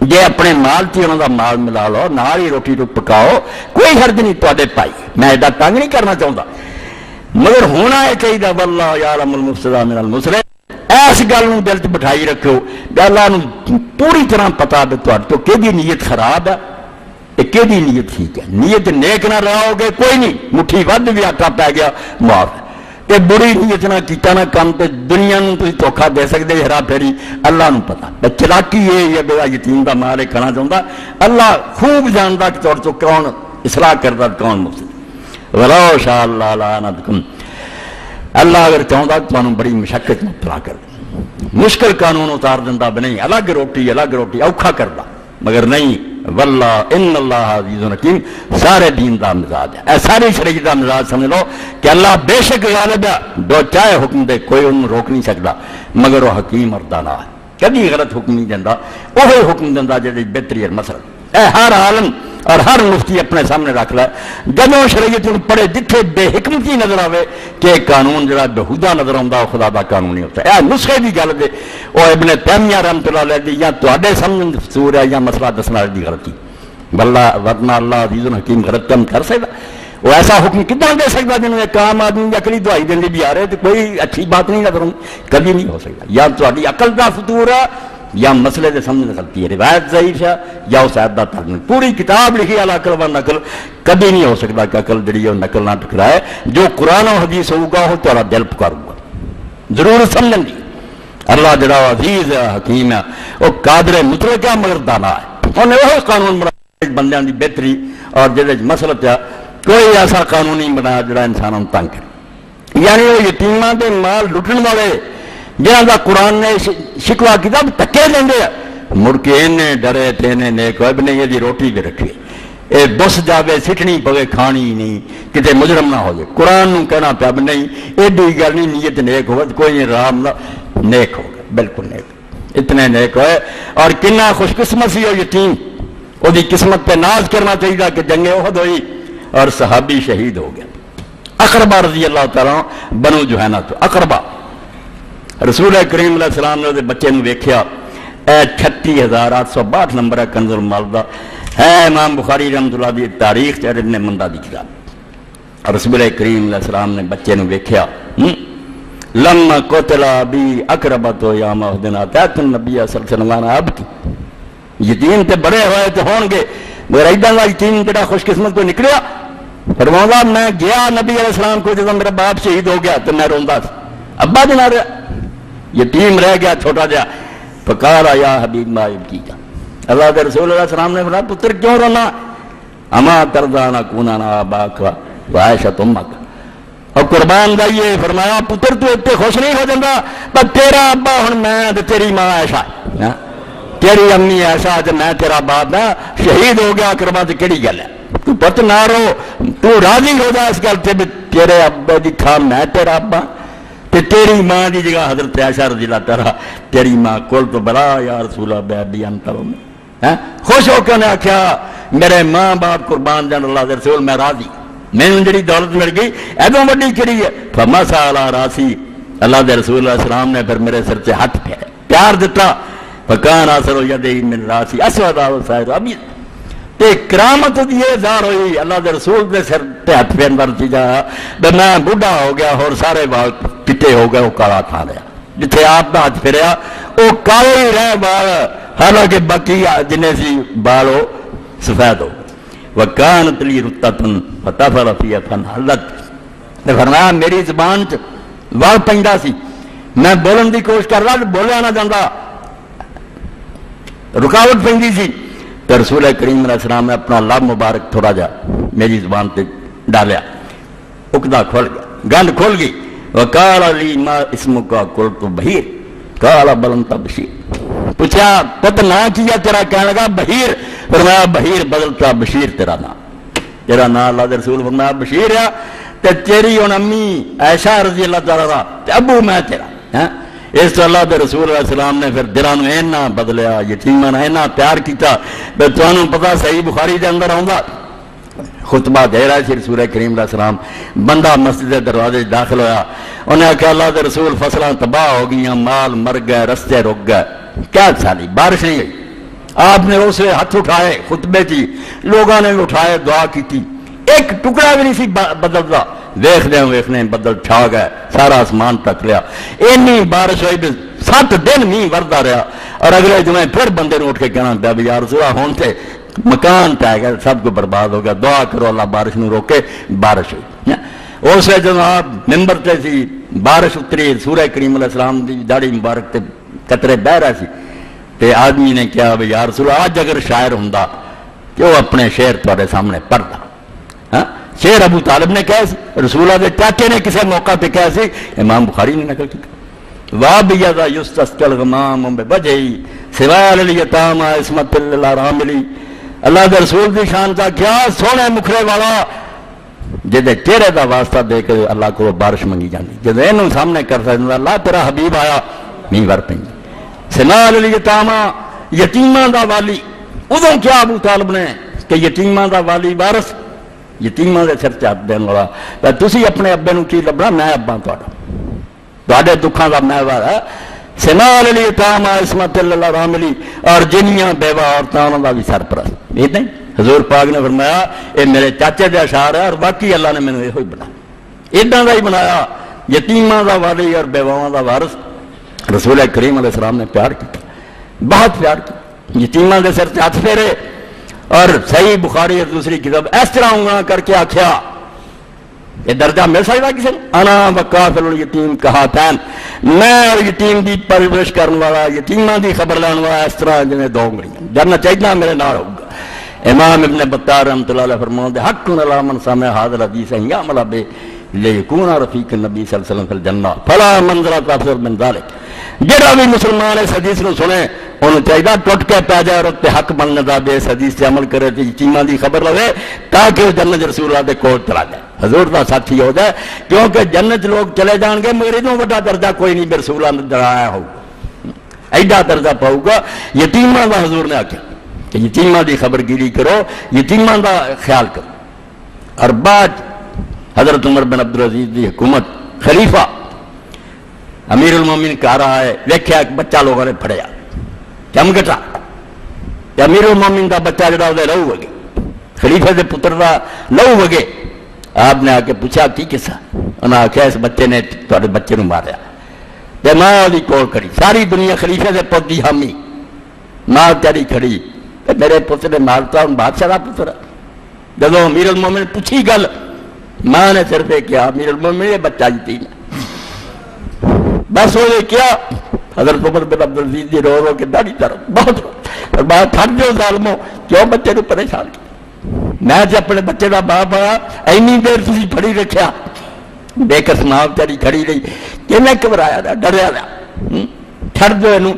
Speaker 1: جے اپنے مال تھی انہوں کا مال ملا لو نال ہی روٹی تو پکاؤ کوئی حرج نہیں تے پائی. میں ایڈا تنگ نہیں کرنا چاہتا مگر ہونا یہ چاہیے واللہ یعلم المفسد من المصلح. اس گل دل چ بٹھائی رکھو اللہ پوری طرح پتا بھی تو کہ نیت خراب ہے کہ نیت ٹھیک ہے. نیت نیک نہ رہو گے کوئی نہیں, مٹھی ود بھی آٹا پی گیا معاف ہے. کہ بری نیت نہ کیتا نہ کام تے دنیا نو تسی دھوکا دے سکتے ہرا پھیری اللہ نو پتا. چلاکی یہ بے یتیم دا مال کھانا چاہتا, اللہ خوب جانتا کہ تو کون اصلاح کرتا کون مفسد. ولو شاء اللہ لعنتکم, اللہ اگر چاہتا تو بڑی مشقت مبتلا کر دے, مشکل قانون اتار دینا بھی نہیں, الگ روٹی اوکھا کرتا مگر نہیں. واللہ ان اللہ عزیز حکیم سارے دین دا مزاج ہے, ساری شریعت دا مزاج سمجھ لو کہ اللہ بے شک غالب ہے, جو چاہے حکم دے کوئی انہوں روک نہیں سکتا مگر وہ حکیم اور دانا ہے, کبھی غلط حکم نہیں دینا, وہی حکم دینا جی بہتری ہے. مسئلہ اے ہر عالم اور ہر مفتی اپنے سامنے رکھ لے جدوں شریعت پڑھے جتھے بے حکمتی نظر آئے کہ قانون جڑا بہودہ نظر آتا وہ خدا دا قانون نہیں ہوتا. اے نسخے کی گل دے وہ ابن تیمیہ رحمۃ اللہ علیہ دی یا تے سمجھ قصور ہے یا مسئلہ دسنا دی غلطی. واللہ ورنہ اللہ عزیز حکیم غلط کم کر سکتا, وہ ایسا حکم کتنا دے سکتا جنہوں ایک عام آدمی اکلی دوائی دینے بھی آ رہے تو کوئی اچھی بات نہیں نظر کبھی نہیں ہو سکتا. یا تاری عقل کا فطور ہے یا مسئلے دے سمجھ غلطی ہے، روایت ضعیف ہے یا اس آیت دا ترجمہ۔ پوری کتاب لکھی عقل و نقل، کبھی نہیں ہو سکتا کہ عقل جڑی ہے نقل نہ ٹکرائے۔ جو قرآن و حدیث ہوگا وہ تیرا دل پکاروں گا، ضرور سمجھن دی۔ اللہ جڑا عزیز ہے، حکیم ہے، وہ قادر مطلق ہے مگر دانا ہے۔ انہیں وہ قانون بنا بندیاں دی بہتری اور جہدے مسلط ہے، کوئی ایسا قانون نہیں بنایا جڑا انسانوں تنگ کرے۔ یعنی وہ یتیماں دے مال لٹن والے جہاں دا قرآن نے شکوا کیا تکے دیں مڑ کے انہیں ڈرے تھے انہیں نیک ہوئے نہیں یہ روٹی بھی رکھے اے بس جاوے سٹنی پوے کھانی نہیں کتے مجرم نہ ہو جائے۔ قرآن نو کہنا پیا نہیں ایڈی گل نہیں، نیت نیک ہوئے کوئی رام نہ نیک ہو گئے، بالکل نیک اتنے نیک ہوئے۔ اور کنا خوش قسمت سی وہ یتیم، وہ دی قسمت پہ ناز کرنا چاہیے کہ جنگ احد ہوئی اور صحابی شہید ہو گیا۔ اقربہ رضی اللہ تعالیٰ بنو جوہینہ تو اقربہ رسول کریم علیہ السلام نے بچے نو ویکھیا، 36862 نمبر ہے کنز المال دا، ہے امام بخاری رحمۃ اللہ دی تاریخ چہر ابن مندہ دی کتاب۔ رسول کریم علیہ السلام نے بچے نو ویکھیا، لما قتل ابی اقربۃ یوم احد اتیت النبی صلی اللہ علیہ وسلم اب کی یتیم تے بڑے ہوئے تے ہون گے میرا ایڈا دا یتیم جڑا خوش قسمت کو نکلیا، فرماؤں میں گیا نبی علیہ السلام کو جب میرا باپ شہید ہو گیا تو میں روندا تھا، ابا بھی نہ رہا، یتیم رہ گیا چھوٹا جا۔ فقال یا حبیب ما یبکیک، اللہ کے رسول علیہ السلام نے فرمایا پتر کیوں رونا، اما ترضی ان اکون انا اباک و عائشہ امک، اور قربان جائیے فرمایا پتر تو اتنے خوش نہیں ہو جاتا پر تیرا ابا ہن میں تے تیری ماں عائشہ، تیری امی عائشہ تے میں تیرا باپ نا شہید ہو گیا کرما تے کیڑی گل ہے، تو پت نہ رو، تو راضی ہو جا اس گل تے تیرے ابا دی تھا میں تیرا ابا تے تیری ماں دی جگہ حضرت عائشہ رضی اللہ تعالیٰ تیری ماں کول تو بلا یا رسول اللہ بی انت خوش ہو کے انہیں آخیا میرے ماں باپ قربان جان اللہ دے رسول میں راضی، میں نے جڑی دولت مل گئی ایدوں بڑی کری ہے، فمسح علی راسی، اللہ دے رسول اللہ علیہ السلام نے پھر میرے سر سے ہاتھ پھیرے پیار دیتا، فکان اثر یدیہ من راسی اسود و سائر ابیض، تے کرامت دیے ظاہر ہوئی اللہ دے رسول دے سر تے ہاتھ پھیرن پر چیزا میں بوڑھا ہو گیا اور سارے بال پٹے ہو گئے، وہ کالا کھا لیا، جتھے آپ دا ہاتھ پھیریا وہ کالے ہی رہے بال، حالانکہ باقی جنہیں سی بال ہو سفید ہو۔ وَكَانَتْ لِي رُتَّةٌ فَطَفَرَ فِيهَا فَانْحَلَّتْ، فرمایا میری زبان چ وال پیندا سی، میں بولن دی کوشش کر رہا بولیا نہ جاندا، رکاوٹ پیندی سی، تو رسول کریم علیہ السلام نے اپنا لب مبارک تھوڑا جا میری زبان تے ڈالیا، اکدا کھل گیا، گند کھل گئی۔ وقال لی ما اسمک قلت بحیر قال بل انت بشیر، پوچھا پتہ نہ کیا تیرا، کہنے لگا بحیر، فرمایا بحیر بدلتا بشیر تیرا نام، تیرا نام اللہ دے رسول فرمایا بشیر ہے، تے تیری ان امی عائشہ رضی اللہ تعالیٰ دا تے ابو میں تیرا۔ اس تو اللہ دے رسول علیہ السلام نے پھر دلانو اینا بدلیا، یتیماں اینا پیار کیتا، بے تانوں پتہ صحیح بخاری دے اندر آؤں گا خطبہ دے رہا سی رسول کریم علیہ السلام، بندہ مسجد دروازے داخل ہویا، انہیں کہا اللہ دے رسول فصلیں تباہ ہو گئی، مال مر گئے، رستے رک گئے، کیا سالی بارش نہیں گئی، آپ نے اسے ہاتھ اٹھائے خطبے کی، لوگوں نے اٹھائے دعا کی تھی، ایک ٹکڑا بھی نہیں سی بدلتا، ویخنے بدل چھا گئے، سارا آسمان تک لیا، اینی بارش ہوئی بھی 7 دن نہیں وردا رہا، اور اگلے جمعے پھر بندے نے اٹھ کے کہنا پیا بھی یا رسول اللہ ہون تھے مکان ٹہ گیا، سب کو برباد ہو گیا، دعا کرو اللہ بارش نو روکے، بارش ہوئی۔ اس وقت جب آپ ممبر تے سی بارش اتری، سورہ کریم علیہ السلام دی داڑھی مبارک تے قطرے بہ رہا سی، تے آدمی نے کہا بھی یا رسول اللہ آج اگر شاعر ہوندا کہ وہ اپنے شعر تمہارے سامنے پڑھتا، شعر ابو طالب نے کہا سی، رسول اللہ دے چاچے نے کسی موقع پہ کہا سی، امام بخاری نے نقل کی، وَابِيَذَا يُسْتَسْقَى الْغَمَامُ بِوَجْهِهِ سِوَالِ الْيَتَامَى عِصْمَةً لِلْأَرَامِلِ، اللہ دے رسول دی شان کا کیا سونے مکھرے والا جدے چہرے دا واسطہ دے کے اللہ کو بارش منگی جاندی، جدے انہوں سامنے کر سکتے اللہ تیرا حبیب آیا نہیں ور پیں، سِوَالِ الْيَتَامَى یتیماں دا والی، ادھوں کیا ابو طالب نے کہ یتیماں دا والی وارث، یتیماں دے سر چاپ دین والا، تسی اپنے ابے نو کی لبنا، میں ابا تواڈے دکھاں دا میں وارا، سِمَالِ الْيَتَامَى عِصْمَةً لِلْأَرَامِلِ، اور جنیاں بیوہ عورتاں انہاں دا بھی سرپرست، یہ نہیں حضور پاک نے فرمایا اے میرے چاچے دے اشعار ہے، اور باقی اللہ نے مینوں یہو ہی بنایا، ایڈاں دا ہی بنایا، یتیماں دا والی اور بیواواں دا وارث، رسول کریم علیہ السلام نے پیار کیا۔ بہت پیار کی، یتیماں دے سر سے ہاتھ پھیرے، اور صحیح بخاری اور دوسری کتاب اس طرح انگنا کر کے آخیا، یہ درجہ مل سکتا کسی نے؟ انا وکافل الیتیم کہاتین، میں اور یتیم دی پرورش کرنے والا، یتیماں دی خبر لان والا اس طرح جنہیں دو انگلیاں، جننا چاہیے میرے نال ہوگا۔ امام ابن بطار رحمۃ اللہ علیہ فرماتے ہیں حق علی من سمع ھذا الحدیث ان یعمل بہ لیکون رفیق النبی صلی اللہ علیہ وسلم فی الجنہ فلا منزلۃ افضل من ذلک۔ جڑا بھی مسلمان اس حدیث کو سنے انہوں چاہیے ٹوٹ کے پی جائے اور تے حق بننے دا بے اس حدیث سے عمل کرے تے یتیماں دی خبر لوے تاکہ وہ جنت رسول اللہ دے کول چلا جائے، حضور دا ساتھی ہو جائے، کیونکہ جنت لوگ چلے جان گے مگر اتنا بڑا درجہ کوئی نہیں بے رسول اللہ نے درایا ہوگا، ایڈا درجہ پاؤ گا۔ یتیماں دا حضور نے آکھیا کہ یتیماں دی خبر گیری کرو، یتیماں دا خیال کرو۔ اور بعد حضرت عمر بن عبدالعزیز دی حکومت، خلیفہ امیر المومنین کہہ رہا ہے، دیکھا ایک بچہ لوگوں نے پھڑیا چمگٹا، امیر المومنین دا بچہ جڑا وہ لہو وگے، خلیفہ دے پتر دا لہو وگے۔ آپ نے آ کے پوچھا کی قصہ؟ انہوں نے آخیا اس بچے نے تھوڑے بچے نو ماریا، تے ماں دی کول کھڑی، ساری دنیا خلیفہ دے پت دی حامی، ماں تیری کھڑی، میرے پتر نے مارتا، ہوں بادشاہ دا پتر۔ جدو امیر المومنین پوچھی گل، ماں نے صرف یہ کیا امیر المومنین یہ بچہ یتیم ہے، بس وہ کیا۔ حضرت عمر بن عبدالعزیز دی رو رو کے داڑھی درد بہت رو، اور بات تھک جو ظالموں کیوں بچے کو پریشان کیا؟ میں جب اپنے بچے کا باپ آیا اینی دیر تھی پڑھی رکھیا، بے قسم تیری کھڑی رہی کہ میں گھبرایا رہا، ڈریا رہا، چھڑ دو اینو،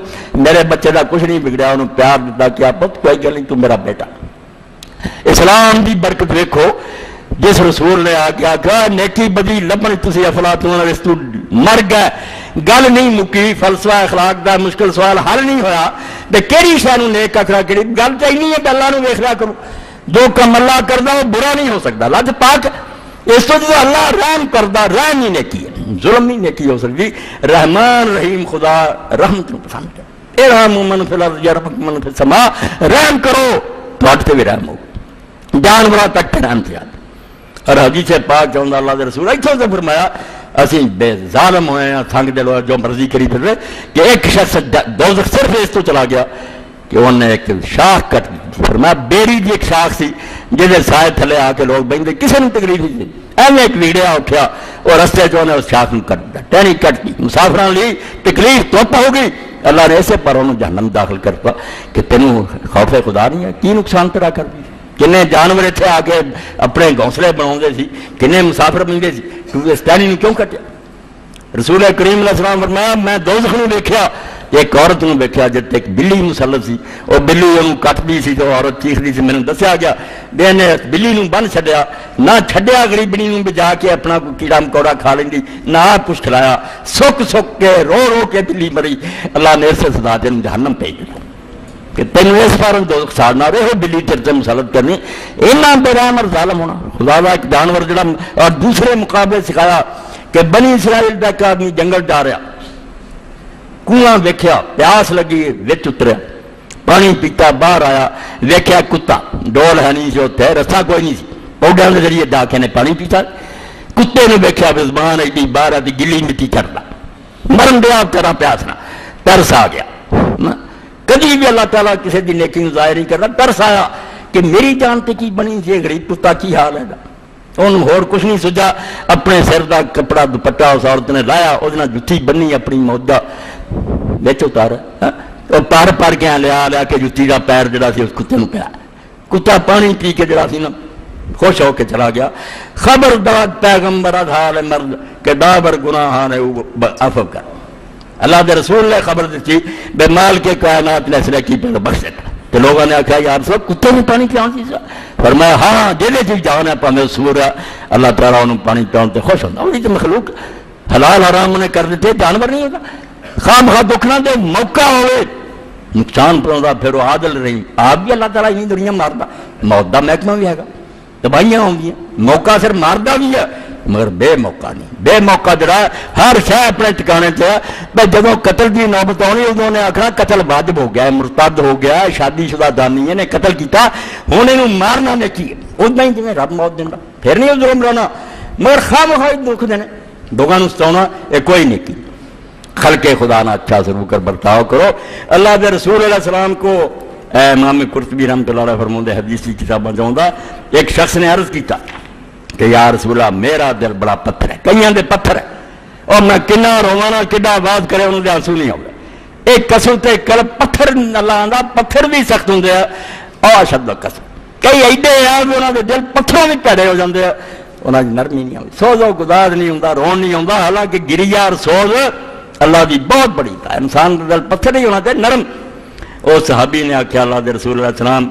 Speaker 1: میرے بچے کا کچھ نہیں بگڑیا، انہوں پیار دیتا کیا پت کوئی گل نہیں تو میرا بیٹا۔ اسلام دی برکت دیکھو، جس رسول نے آ کے آخا نیکی بدی لبن تسی افلاطون اس تو مر گئے، گل نہیں مکی، فلسفہ اخلاق دا مشکل سوال حل نہیں ہویا، تے کیڑی شے نوں نیک آکھنا کیڑی گل تے نہیں ہے کہ اللہ نوں ویکھ لیا کرو، جو کم اللہ کردا وہ برا نہیں ہو سکتا، لج پاک اس تو جو اللہ رحم کردا، رحم ہی نیکی ہے، ظلم نہیں نیکی ہو سکتی۔ رحمان رحیم خدا رحمت نوں پسند ہے، ارحموا من فی الارض یرحمکم من فی السماء، رحم کرو تواڈے تے بھی رحم ہو، جانوراں تک رحم کیا۔ اور حدیث پاک چاہتا اللہ دے رسول اتوں سے فرمایا اسی بے ظالم ہوئے ہیں، تھنگ دل ہوئے، جو مرضی کری پھر رہے کہ ایک شخص دوزخ صرف اس تو چلا گیا کہ انہوں نے ایک شاخ کٹ دی، فرمایا بیری دی ایک شاخ سی جہاں سائے تھلے آ کے لوگ بہتے کسی نے تکلیف نہیں دی، ایویں ایک لیڑیا اٹھیا اور رستے چ انہیں اس شاخ میں کٹ دیا، ٹہنی کٹ دی، مسافروں لی تکلیف تو ہوگی، اللہ نے ایسے پر انہوں جہنم داخل کرتا کہ تینوں خوف خدا نہیں ہے، کی نقصان تیرا کر دی؟ کنے جانور اتنے آ کے اپنے گھونسلے بنا سی، کنے مسافر بنتے سی، کیونکہ اس ٹہنی کیوں کٹیا؟ رسول کریم علیہ السلام فرمایا میں دوزخ نوں ویکھیا، ایک عورت نوں ویکھیا جتے ایک بلی مسلط سی، وہ بلی انہوں کٹتی سی تو عورت چیختی سی، میں دسیا گیا بے نے بلی نوں بن چھڈیا، نہ چھڈیا غریبنی نوں بجا کے اپنا کیڑا مکوڑا کھا لیندی، نہ کچھ کھلایا، سک سک کے رو رو کے بلی مری، اللہ نے اس سزا دے جہنم بھیج دیا کہ تینوں اس بار دوزخ ساڑنا رہے بلی تیرے سے مسلط کرنی، اینا بے رحم اور ظالم ہونا۔ خدا دا ایک جانور جڑا، اور دوسرے مقابلے سکھایا کہ بنی اسرائیل دا ایک آدمی جنگل جا رہا، کنواں ویکھیا، پیاس لگی وچ اتریا، پانی پیتا باہر آیا، ویکھیا کتا، ڈول ہے نہیں سی اتنے، رسا کوئی نہیں سی، پوڈاں کے ذریعے جا کے نے پانی پیتا، کتے نے ویکھیا زبان ایڈی باہر آتی گلی مٹی چڑھتا، مرن دیا کرا پیاس نہ، ترس آ گیا۔ کبھی بھی اللہ تعالیٰ کسی دی نیکی نوں ظاہر نہیں کرتا، ترس آیا کہ میری جان تے کی بنی سی غریب کتا کی حال ہے، انہوں ہور کچھ نہیں سوچا، اپنے سر دا کپڑا دوپٹہ اس عورت نے لایا، اس نے جتی بنی اپنی موجہ بچ اتارا، اور پر پر کے لیا لیا کے جتی کا پیر جڑا سی اس کتے نوں پیا، کتا پانی پی کے جڑا سی نا خوش ہو کے چلا گیا۔ خبردار پیغمبر حال مرد کہ دابر گناہاں نے عفو کر، اللہ دے رسول نے خبر دیتی بے مال کے کائنات نے اسلحے کی پہلے بخش دیتا، تو لوگوں نے آخیا یار سب کتے میں پانی پیاؤں سی، فرمایا ہاں جیلے چیز جانا ہے پانے سور ہے، اللہ تعالیٰ انہوں پانی پیاؤں تے خوش ہوتا، وہی تو مخلوق حلال حرام انہیں کر دیتے، جانور نہیں ہوتا، خواہ بخواہ دکھنا دے موقع ہوئے نقصان پہنچا، پھر وہ عادل رہی، آپ بھی اللہ تعالیٰ ہی دنیا مارتا، موت دا محکمہ بھی ہے گا، دبائیاں ہوں گی، موقع صرف ماردہ بھی ہے مگر بے موقع نہیں، بے موقع جڑا ہر شے اپنے ٹھکانے سے ہے۔ جدو قتل کی نوبت آنی انہوں نے آخنا قتل واجب ہو گیا، مرتد ہو گیا، شادی شدہ دانی نے قتل کیتا، ہوں یہ مارنا نیکی ہے، اتنا ہی جی رب موت دینا، پھر نہیں ظلم رہنا، مگر خواہ مخواہ دکھ دینے، لوگوں ستاؤنا یہ کوئی نیکی۔ خلق خدا نہ اچھا سلوک کر برتاؤ کرو. اللہ کے رسول علیہ السلام کو امام قرطبی رحمۃ اللہ علیہ فرماتے حدیث کی کتاباں چاہتا ایک شخص نے عرض کیتا کہ یا رسول اللہ میرا دل بڑا پتھر ہے, کئیاں دے پتھر ہے, اور میں کنا روانا کڈا آواز کرے انہوں دے آنسو نہیں آؤ. ایک قسم تے کل پتھر اللہ آندا پتھر بھی سخت ہوندے ہیں اور شد قسم کئی ایڈے ہیں کہ انہوں دے دل پتھروں بھی پیڑے ہو جاندے ہیں, انہوں دی نرمی نہیں آتی, سوز و گداز نہیں ہوندا, رون نہیں ہوندا. حالانکہ گریا اور سوز اللہ دی بہت بڑی تھا, انسان دل پتھر نہیں ہونا چاہیے نرم. اس صحابی نے آخیا اللہ دے رسول علیہ السلام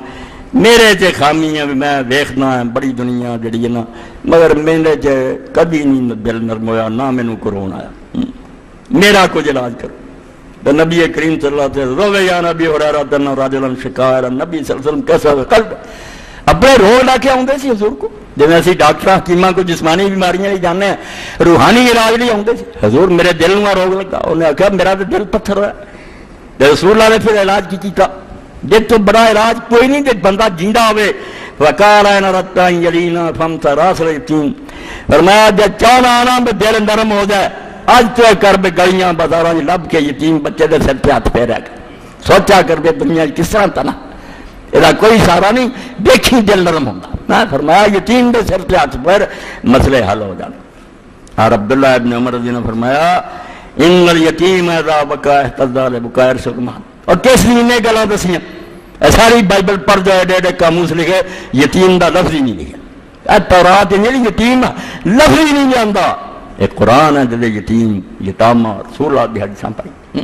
Speaker 1: میرے چ خامی ہے, میں ویکھنا ہے بڑی دنیا جڑی ہے نا, مگر میرے چ کبھی نہیں دل نرم ہویا, نہ مینوں قرون آیا, میرا کچھ علاج کرو. تو نبی کریم صلی اللہ علیہ وسلم روے یا نبی ہریرہ تن رجلا شکار نبی صلی اللہ علیہ وسلم کیسا قلب اپنے روح لا کے آتے سی حضور کو, جی اسی ڈاکٹر حکیماں کو جسمانی بیماریاں نہیں جاننے ہیں, روحانی علاج نہیں آتے سی. حضور میرے دل میں روگ لگا, انہیں آخیا میرا تو دل پتھر ہوا. رسول اللہ نے پھر علاج کی کیتا, جی تو بڑا علاج کوئی نہیں, جب بندہ جیندا ہوئے وقال این رتا یلینا فمت راس الیتیم, فرمایا جب چاہنا آنا میں دل نرم ہو جائے آج تو کر بے گلیاں بازاراں لب کے یتیم بچے دے سر پہ ہاتھ پھیرا کر, سوچا کر بے دنیا کس طرح تنا یہ کوئی سارا نہیں, دیکھی دل نرم ہوتا. فرمایا یتیم دے سر پہ ہاتھ پھیر مسئلے حل ہو جانے. اور عبداللہ ابن عمر رضی اللہ عنہ فرمایا ان الیتیم اذا بکا اہتز لبکا ارسلمان, اور کس نے گلاں دسیاں ساری بائبل پڑھ جو ایڈے ایڈے قاموس لکھے یتیم دا لفظ ہی نہیں لکھا, تورات نہیں یتیم لفظ ہی نہیں جانتا. ایک قرآن ہے جدے یتیم یتامہ رسول اللہ دی حدیثاں پڑھی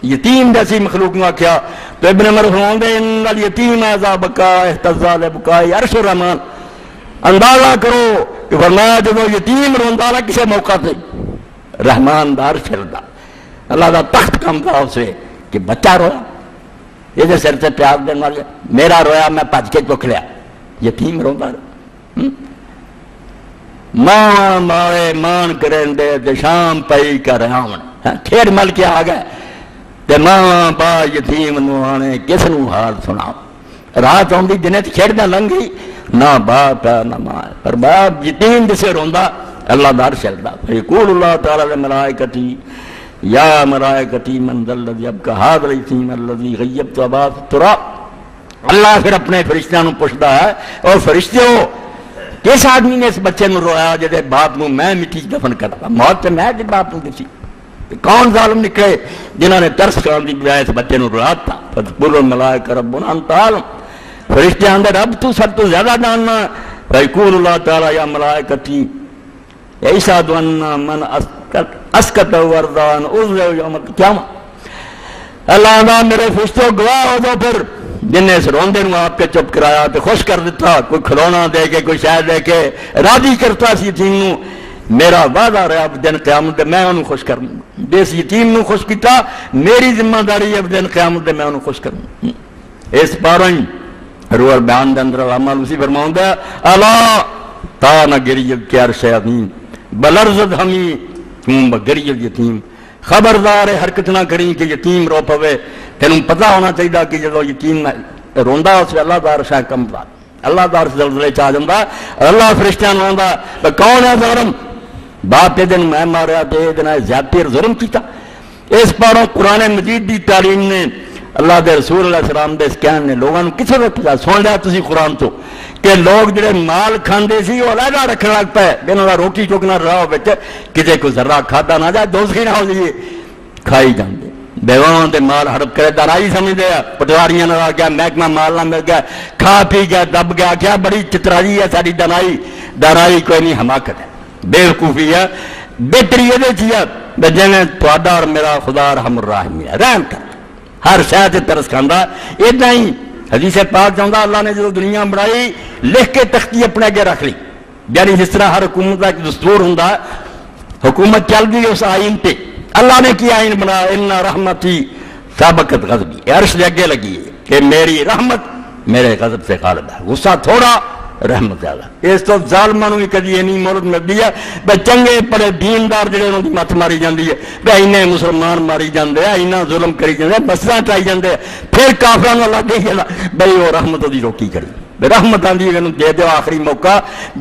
Speaker 1: یتیم جیسی مخلوق نے آخیا تو ابن عمر فرماتے ہیں ان الیتیم اذا بکا اہتز لبکا عرش الرحمان, اندازہ کرو کہ فرمایا جب یتیم روندا رہا کسی موقع سے رحمان دا عرش ہلدا, اللہ دا تخت کم تھا اسے کہ بچہ رویا, یہ سر سے پیار دینے والے, میرا رویا میں پج کے چک لیا, یتیم روندا رہا. ماں مارے مان کریں دے تے شام پئی کر آون, کھیڑ مل کے آ گئے تے ماں با یتیم نو آنے کس نو حال سناؤ. رات آؤندی دنے تے کھیڑ نہ لنگ گئی, نہ باپ ہے نہ ماں ہے, پر باپ یتیم جسے روندا اللہ دار چلتا. یقول اللہ تعالی للملائکتی یا ملائکتی من ذا الذی ابقى هذا اليتیم الذی غیبت اباۃ التراب, اللہ پھر اپنے فرشتوں کو پوچھتا ہے اور فرشتوں کس آدمی نے اس بچے نو رویا جدے باپ نو میں مٹی دفن کرتا, موت تے میں باپ نو دسی, کون ظالم نکلے جنہوں نے ترس کرنے کی بجائے اس بچے نو رویا تھا. فتقول الملائکہ ربنا انت عالم, فرشتے اندر رب تو سب تو زیادہ جاننا. فیقول اللہ تعالی یا ملائکتی یشہد ان من اسکت وردان عذر یوم القیامہ, اللہ نے میرے فرشتوں گواہ ہو جاؤ پھر جن نے اس روندے نو آپ کے چپ کرایا تو خوش کر دیتا, کوئی کھلونا دے کے کوئی شے دے کے راضی کرتا سی یتیم نو, میرا وعدہ رہا اب دن قیامت میں انہوں خوش کروں, جس یتیم نو خوش کیتا میری ذمہ داری اب دن قیامت میں انہوں خوش کروں. اس پاروں روح بیان دے اندر علامہ لوسی فرماؤں گا الا تا نہ گریب کے عرش عظیم بلرزد ہمی تم بگریب یتیم, خبردار حرکت نہ کریں کہ یتیم رو پوے. تینوں پتہ ہونا چاہیے کہ جب یتیم روندا اس سے اللہ تعالی شاہ کم دا, اللہ تعالی زلزلے چاہ جاندا, اللہ فرشتیاں نوں آندا کون ہے ظالم, باپ دن میں ماریا تے دن زیادتی اور ظلم کیتا. اس پاروں قرآن مجید دی تعلیم نے اللہ دے رسول اللہ علیہ السلام دے اس کہن نے لوگوں نے کسے وقت سن لیا تسی قرآن تو کہ لوگ جڑے مال کھاندے سی وہ علیحدہ رکھنے لگ پے, انہاں دا روٹی چکنا راہ وچ کسے کو ذرہ کھادا نہ جائے دوزخی نہ ہو جائے, کھائی جاندے. بیواں دے مال ہڑپ کرے درائی سمجھدے آ, پٹواریاں نال آ گیا محکمہ مال نہ مل گیا, کھا پی گیا دب گیا, کیا بڑی چترائی ہے ساری درائی کوئی نہیں, حماقت ہے, بیوقوفی ہے. بہتری یہ چیز جی تہاڈا اور میرا خدا رحم الراحمین رحم کر ہر شے تے ترس کھاندا. اداں ہی حدیث پاک چاہتا اللہ نے جو دنیا بنائی لکھ کے تختی اپنے اگے رکھ لی, یعنی جس طرح ہر حکومت کا ایک دستور ہوں, حکومت چل گئی اس آئین پہ, اللہ نے کیا آئین بنا ان رحمتی سابقت غضبی, عرش دے اگے لگی ہے کہ میری رحمت میرے غضب سے غالب ہے, غصہ تھوڑا رحمت زیادہ. اس تو ظالماں نوں بھی کدی نہیں مہلت ملتی ہے بھائی چنگے بڑے دیندار جڑے انہوں کی مت ماری جاتی ہے, بھائی اینے مسلمان ماری جاندے ہیں, اینا ظلم کری جاندے ہیں, بساں ٹائی جاندے ہیں, پھر کافراں نوں اللہ دے گا بھائی وہ رحمت دی روکی کری, رحمت آندی ہے دے دیو آخری موقع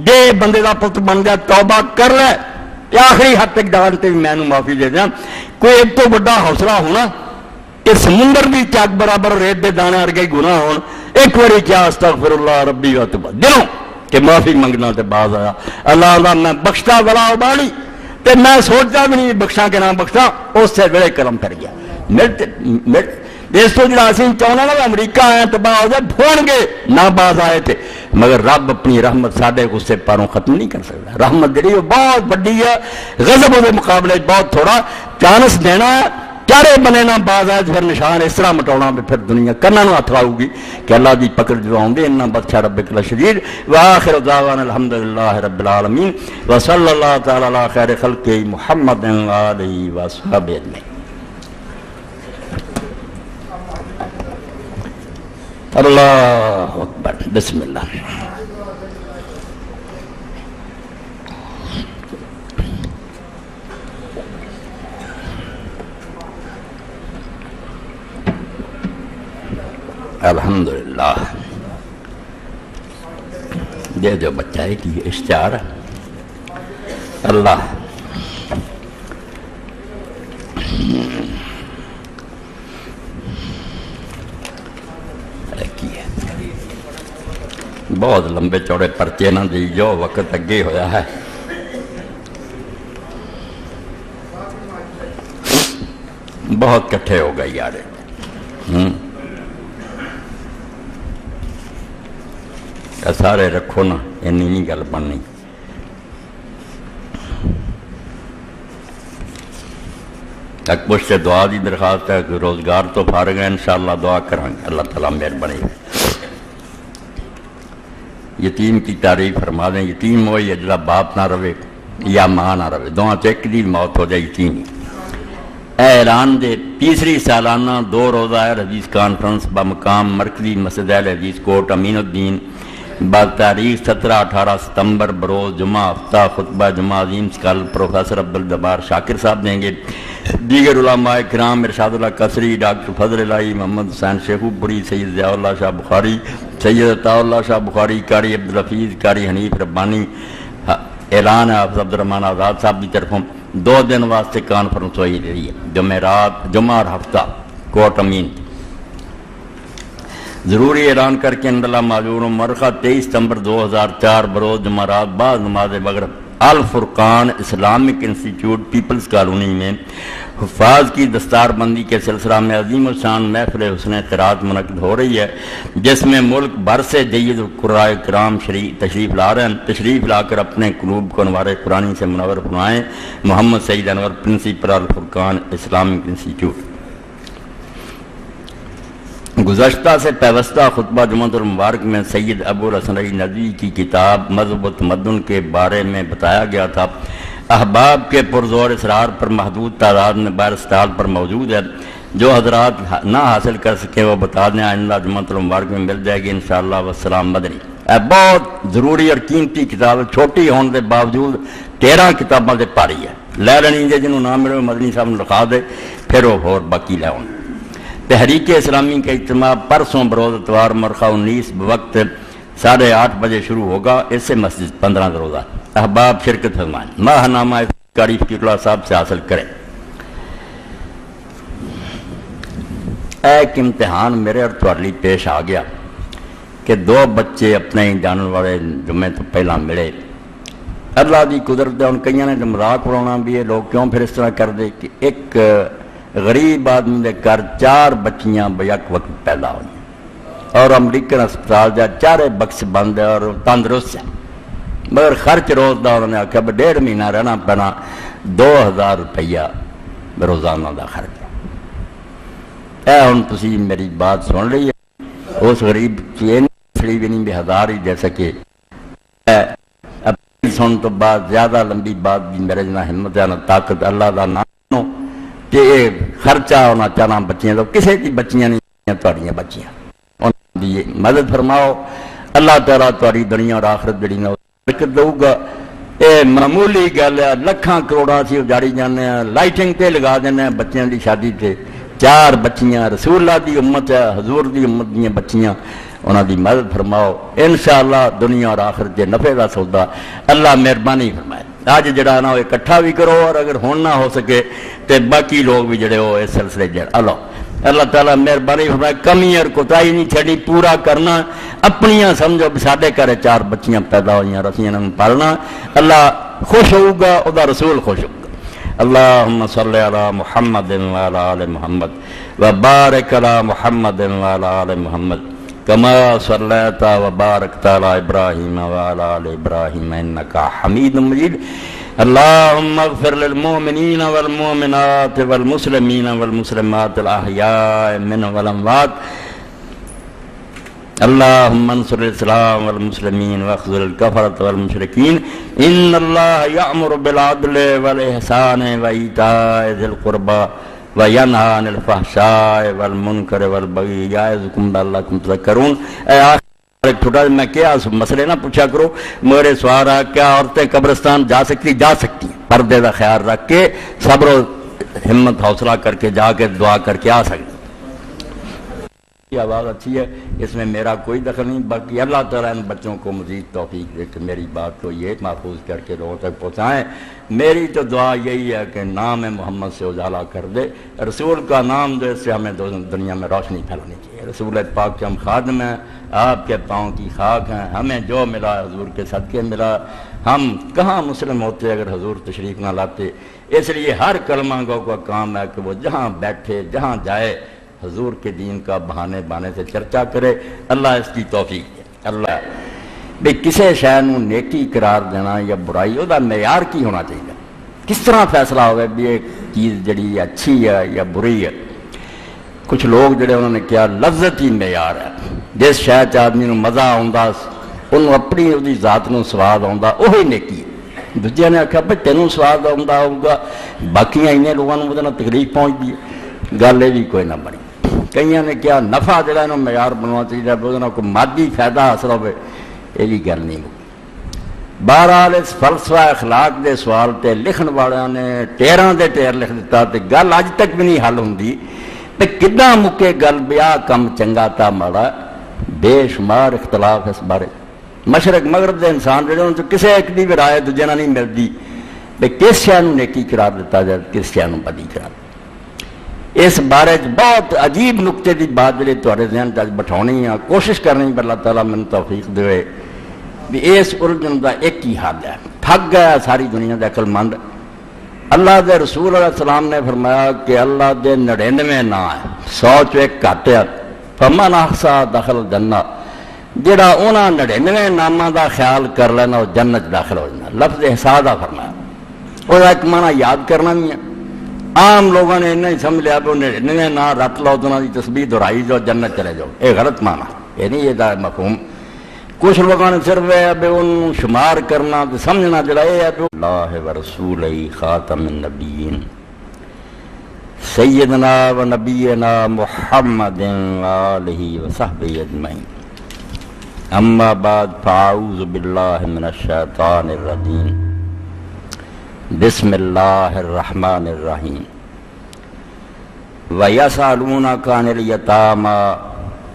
Speaker 1: دے, بندے دا پت بن جا توبہ کر لے, آخری حد تک ڈال تے میں معافی دے دیا. کوئی ایک تو بڑا حوصلہ ہونا کہ سمندر بھی چک برابر ریت دے دانے ورگے گناہ ہون، ایک باری کیا استغفر اللہ ربی و توبہ دلوں کہ معافی منگنا تے باز آیا اللہ اللہ میں بخشتا ولا ابالی تے میں سوچتا بھی نہیں بخشاں کہ نہ بخشاں، اس سے ویلے قلم کر گیا اس تو جڑا اسی چاہنا نا امریکہ آیا تباہ ہو جائے پھون گے نہ باز آئے تھے، مگر رب اپنی رحمت ساڈے غصے پاروں ختم نہیں کر سکتا۔ رحمت جڑی وہ بہت بڑی ہے، غضب دے مقابلے بہت تھوڑا، چانس دینا ہے چارے بنے نہ باز آئے پھر نشان اس طرح مٹاؤنا پھر دنیا کرنا نہ ہاتھ آؤ گی کہ اللہ دی پکڑ جو آؤں دے انہاں بادشاہ ربک الشدید وآخر دعوانا الحمدللہ رب العالمین وصلی اللہ تعالی علی خیر خلق محمد علیہ وصحبہ اجمعین۔ اللہ اکبر بسم اللہ۔ الحمدللہ دے جو بچہ ہے کہ یہ اشتہار اللہ بہت لمبے چوڑے پرچے نہ دی جو وقت اگے ہویا ہے بہت کٹھے ہو گئے یارے سارے رکھو نا اینی نہیں گل بننی۔ ایک پشت دعا دی درخواست ہے کہ روزگار تو فارغ ہے انشاءاللہ دعا کریں گے اللہ تعالیٰ مہربانی ہے۔ یتیم کی تعریف فرما دیں، یتیم ہوئی ہے جڑا باپ نہ رہے یا ماں نہ رہے، دعا چیک دی موت ہو جائے یتیم۔ اعلان دے تیسری سالانہ 2 روزہ حدیث کانفرنس بمقام مرکزی مسجد اہل حدیث کوٹ امین الدین بتاریخ 17-18 ستمبر بروز جمعہ ہفتہ خطبہ جمعہ عظیم کل پروفیسر عبدالجبار شاکر صاحب دیں گے۔ دیگر علماء کرام ارشاد اللہ قصری، ڈاکٹر فضل الہی، محمد حسین شیخو پوری، سید ضیاء اللہ شاہ بخاری، سید عطا اللہ شاہ بخاری، قاری عبدالحفیظ، قاری حنیف ربانی۔ اعلان ہے حافظ عبدالرحمن آزاد صاحب کی طرفوں 2 دن واسطے کانفرنس ہوئی رہی ہے، جمعرات جمعہ اور ہفتہ کوٹ امین۔ ضروری اعلان کر کے اندلہ معذور مرخہ 23 ستمبر 2004 بروز جمعرات بعد نماز مغرب الفرقان اسلامک انسٹیٹیوٹ پیپلز کالونی میں حفاظ کی دستار بندی کے سلسلہ میں عظیم الشان محفل حسن قرات منعقد ہو رہی ہے، جس میں ملک بھر سے جید القراء کرام تشریف لا رہے ہیں۔ تشریف لا کر اپنے قلوب کو انوار قرآنی سے منور فرمائیں۔ محمد سعید انور پرنسپل الفرقان اسلامک انسٹیٹیوٹ۔ گزشتہ سے پیوستہ خطبہ جمعۃ المبارک میں سید ابو الحسن علی ندوی کی کتاب مذہب و تمدن کے بارے میں بتایا گیا تھا۔ احباب کے پرزور اصرار پر محدود تعداد میں باہر اسٹال پر موجود ہے، جو حضرات نہ حاصل کر سکیں وہ بتا دیں، آئندہ جمعۃ المبارک میں مل جائے گی انشاءاللہ۔ والسلام مدنی۔ بہت ضروری اور قیمتی کتاب، چھوٹی ہونے کے باوجود 13 کتاباں سے پاری ہے، لے لینی جے جنہوں نہ ملے مدنی صاحب نے لکھا دے پھر وہ اور باقی لے آؤں۔ تحریک اسلامی کا اجتماع پرسوں بروز اتوار مرخہ 19 بوقت 8:30 بجے شروع ہوگا، اس سے مسجد 15 روزہ احباب شرکت فرمائیں۔ ماہ نامہ کاری فقیر اللہ صاحب سے حاصل کریں۔ ایک امتحان میرے اور تھوڑی پیش آ گیا کہ 2 بچے اپنے ہی جاننے والے جمعے تو پہلا ملے۔ اللہ دی قدرت ہے، ان کئیوں نے مذاق اڑانا بھی ہے، لوگ کیوں پھر اس طرح کر دے کہ ایک غریب آدمی دے گھر 4 بچیاں بیک وقت پیدا ہوئی اور امریکن ہسپتال جا 4 بکس بند ہے اور تندرست ہے، مگر خرچ روز دا انہوں نے آکھا 1.5 مہینہ رہنا پینا 2000 روپیہ روزانہ دا خرچ۔ اے ہن تسی میری بات سن رہی ہے، اس غریب کی سڑی بھی نہیں بھی 1000 ہی جیسا کہ سن تو بعد زیادہ لمبی بات بھی میرے جنا ہمت ہے نہ طاقت، اللہ دا نام کہ خرچہ ہونا چاہنا بچیاں تو کسی کی بچیاں نہیں تھوڑیاں بچیاں انہوں دی مدد فرماؤ۔ اللہ تعالیٰ تھوڑی دنیا اور آخرت جڑی نہ برکت دوں گا۔ اے معمولی گل ہے، لکھاں کروڑاں سی اجاڑی جانے ہیں، لائٹنگ تے لگا دینے ہیں بچیاں دی شادی تے۔ 4 بچیاں رسول اللہ دی امت ہے، حضور دی امت دیاں بچیاں، انہوں دی مدد فرماؤ۔ انشاءاللہ دنیا اور آخرت کے نفع دا سودا اللہ مہربانی فرمائے۔ اج جڑا نا وہ اکٹھا بھی کرو، اور اگر ہون نہ ہو سکے تو باقی لوگ بھی جڑے ہو اس سلسلے اللہ تعالیٰ مہربانی فرمائے کمی اور کوتاہی نہیں چھڑی، پورا کرنا اپنیاں سمجھو بھی ساڈے گھر 4 بچیاں پیدا ہوئی رسیاں انہوں پالنا، اللہ خوش ہوگا، او دا رسول خوش ہوگا۔ اللہم صلی علی محمد وعلی آل محمد وبارک علی محمد وعلی آل محمد کما صلیت وبارکت علی ابراہیم وعلی آل ابراہیم انکا حمید مجید۔ اللهم اغفر للمؤمنين والمؤمنات والمسلمين والمسلمات الأحياء منهم والأموات اللهم انصر الإسلام والمسلمين واخذل الكفرة والمشركين إن الله يأمر بالعدل والإحسان وإيتاء ذي القربى وينهى عن الفحشاء والمنكر والبغي يعظكم لعلكم تذكرون۔ ایک چھوٹا میں کیا مسئلے نہ پوچھا کرو، میرے سوال ہے کیا عورتیں قبرستان جا سکتی ہیں، پردے کا خیال رکھ کے صبر و ہمت حوصلہ کر کے جا کے دعا کر کے آ سکتی۔ یہ آواز اچھی ہے، اس میں میرا کوئی دخل نہیں، باقی اللہ تعالیٰ ان بچوں کو مزید توفیق دے کہ میری بات کو یہ محفوظ کر کے لوگوں تک پہنچائیں۔ میری تو دعا یہی ہے کہ نام محمد سے اجالا کر دے، رسول کا نام جو اس سے ہمیں دنیا میں روشنی پھیلانی چاہیے۔ رسول پاک کے ہم خادم ہیں، آپ کے پاؤں کی خاک ہیں، ہمیں جو ملا حضور کے صدقے ملا، ہم کہاں مسلم ہوتے اگر حضور تشریف نہ لاتے۔ اس لیے ہر کلمہ گو کا کام ہے کہ وہ جہاں بیٹھے جہاں جائے حضور کے دین کا بہانے سے چرچا کرے۔ اللہ اس کی توفیق دے۔ اللہ بھئی کسے شے نوں نیکی قرار دینا یا برائی، وہ معیار کی ہونا چاہیے، کس طرح فیصلہ ہوئے بھی ایک چیز جڑی اچھی ہے یا بری ہے۔ کچھ لوگ جڑے انہوں نے کیا لذت ہی معیار ہے، جس شے چ آدمی نوں مزہ آਉਂਦਾ انہوں اپنی وہ ذات نوں سواد آਉਂਦਾ وہی نیکی ہے۔ دوجے نے آخیا بھائی تینوں سواد آਉਂਦਾ ہوگا، باقی اینے لوگوں وہ تکلیف پہنچتی ہے، گل یہ بھی کوئی نہ بنی۔ کئیوں نے کیا نفع جڑا انہوں معیار بننا چاہیے، وہ کوئی مادی فائدہ حاصل ہوئے، یہ بھی گل نہیں ہوگی۔ بہرحال اس فلسفہ اخلاق دے سوال تے لکھن والوں نے ٹیراں دے ٹیر لکھ دیتا تے گل اج تک بھی نہیں حل ہوندی تے کداں مکے گل بیا کم چنگا تا ماڑا، بے شمار اختلاف اس بارے۔ مشرق مغرب دے انسان جڑے انہوں کسے ایک دی بھی رائے دوجے نال نہیں ملدی تے کس شے نوں نیکی قرار دیتا جائے کس شے نوں بدی قرار۔ اس بارے بہت عجیب نقطے دی بات جڑی تہاڈے ذہن وچ بٹھاؤنی ہے، کوشش کرنی پر اللہ تعالیٰ مینوں توفیق دے بھی اس الجھن دا ایک ہی حل ہے۔ تھک گیا ساری دنیا دے عقل مند۔ اللہ دے رسول علیہ السلام نے فرمایا کہ اللہ دے 99 نام ہے، 100 چ ایک گھٹ ہے، فمن احصا دخل جنہ، جڑا انہاں 99 ناماں دا خیال کر لینا وہ جنت داخل ہو جانا۔ لفظ احصا دا فرمایا، وہ ایک معنی یاد کرنا نہیں ہے۔ عام لوگوں نے انہیں سمجھ لیا کہ 99 نام رٹ لو تو انہوں کی تسبیح دہرائی جاؤ جنت چلے جاؤ، یہ غلط معنی، یہ نہیں یہ مفہوم۔ کچھ لوگوں نے صرف یہ ہے انہوں شمار کرنا تو سمجھنا جڑا یہ ہے اللہ و رسول خاتم النبیین سیدنا و نبینا محمد آلہ و صحبہ اجمعین، اما بعد فاعوذ باللہ من الشیطان الرجیم، بسم اللہ الرحمن الرحیم۔ وَيَسْأَلُونَكَ عَنِ الْيَتَامَى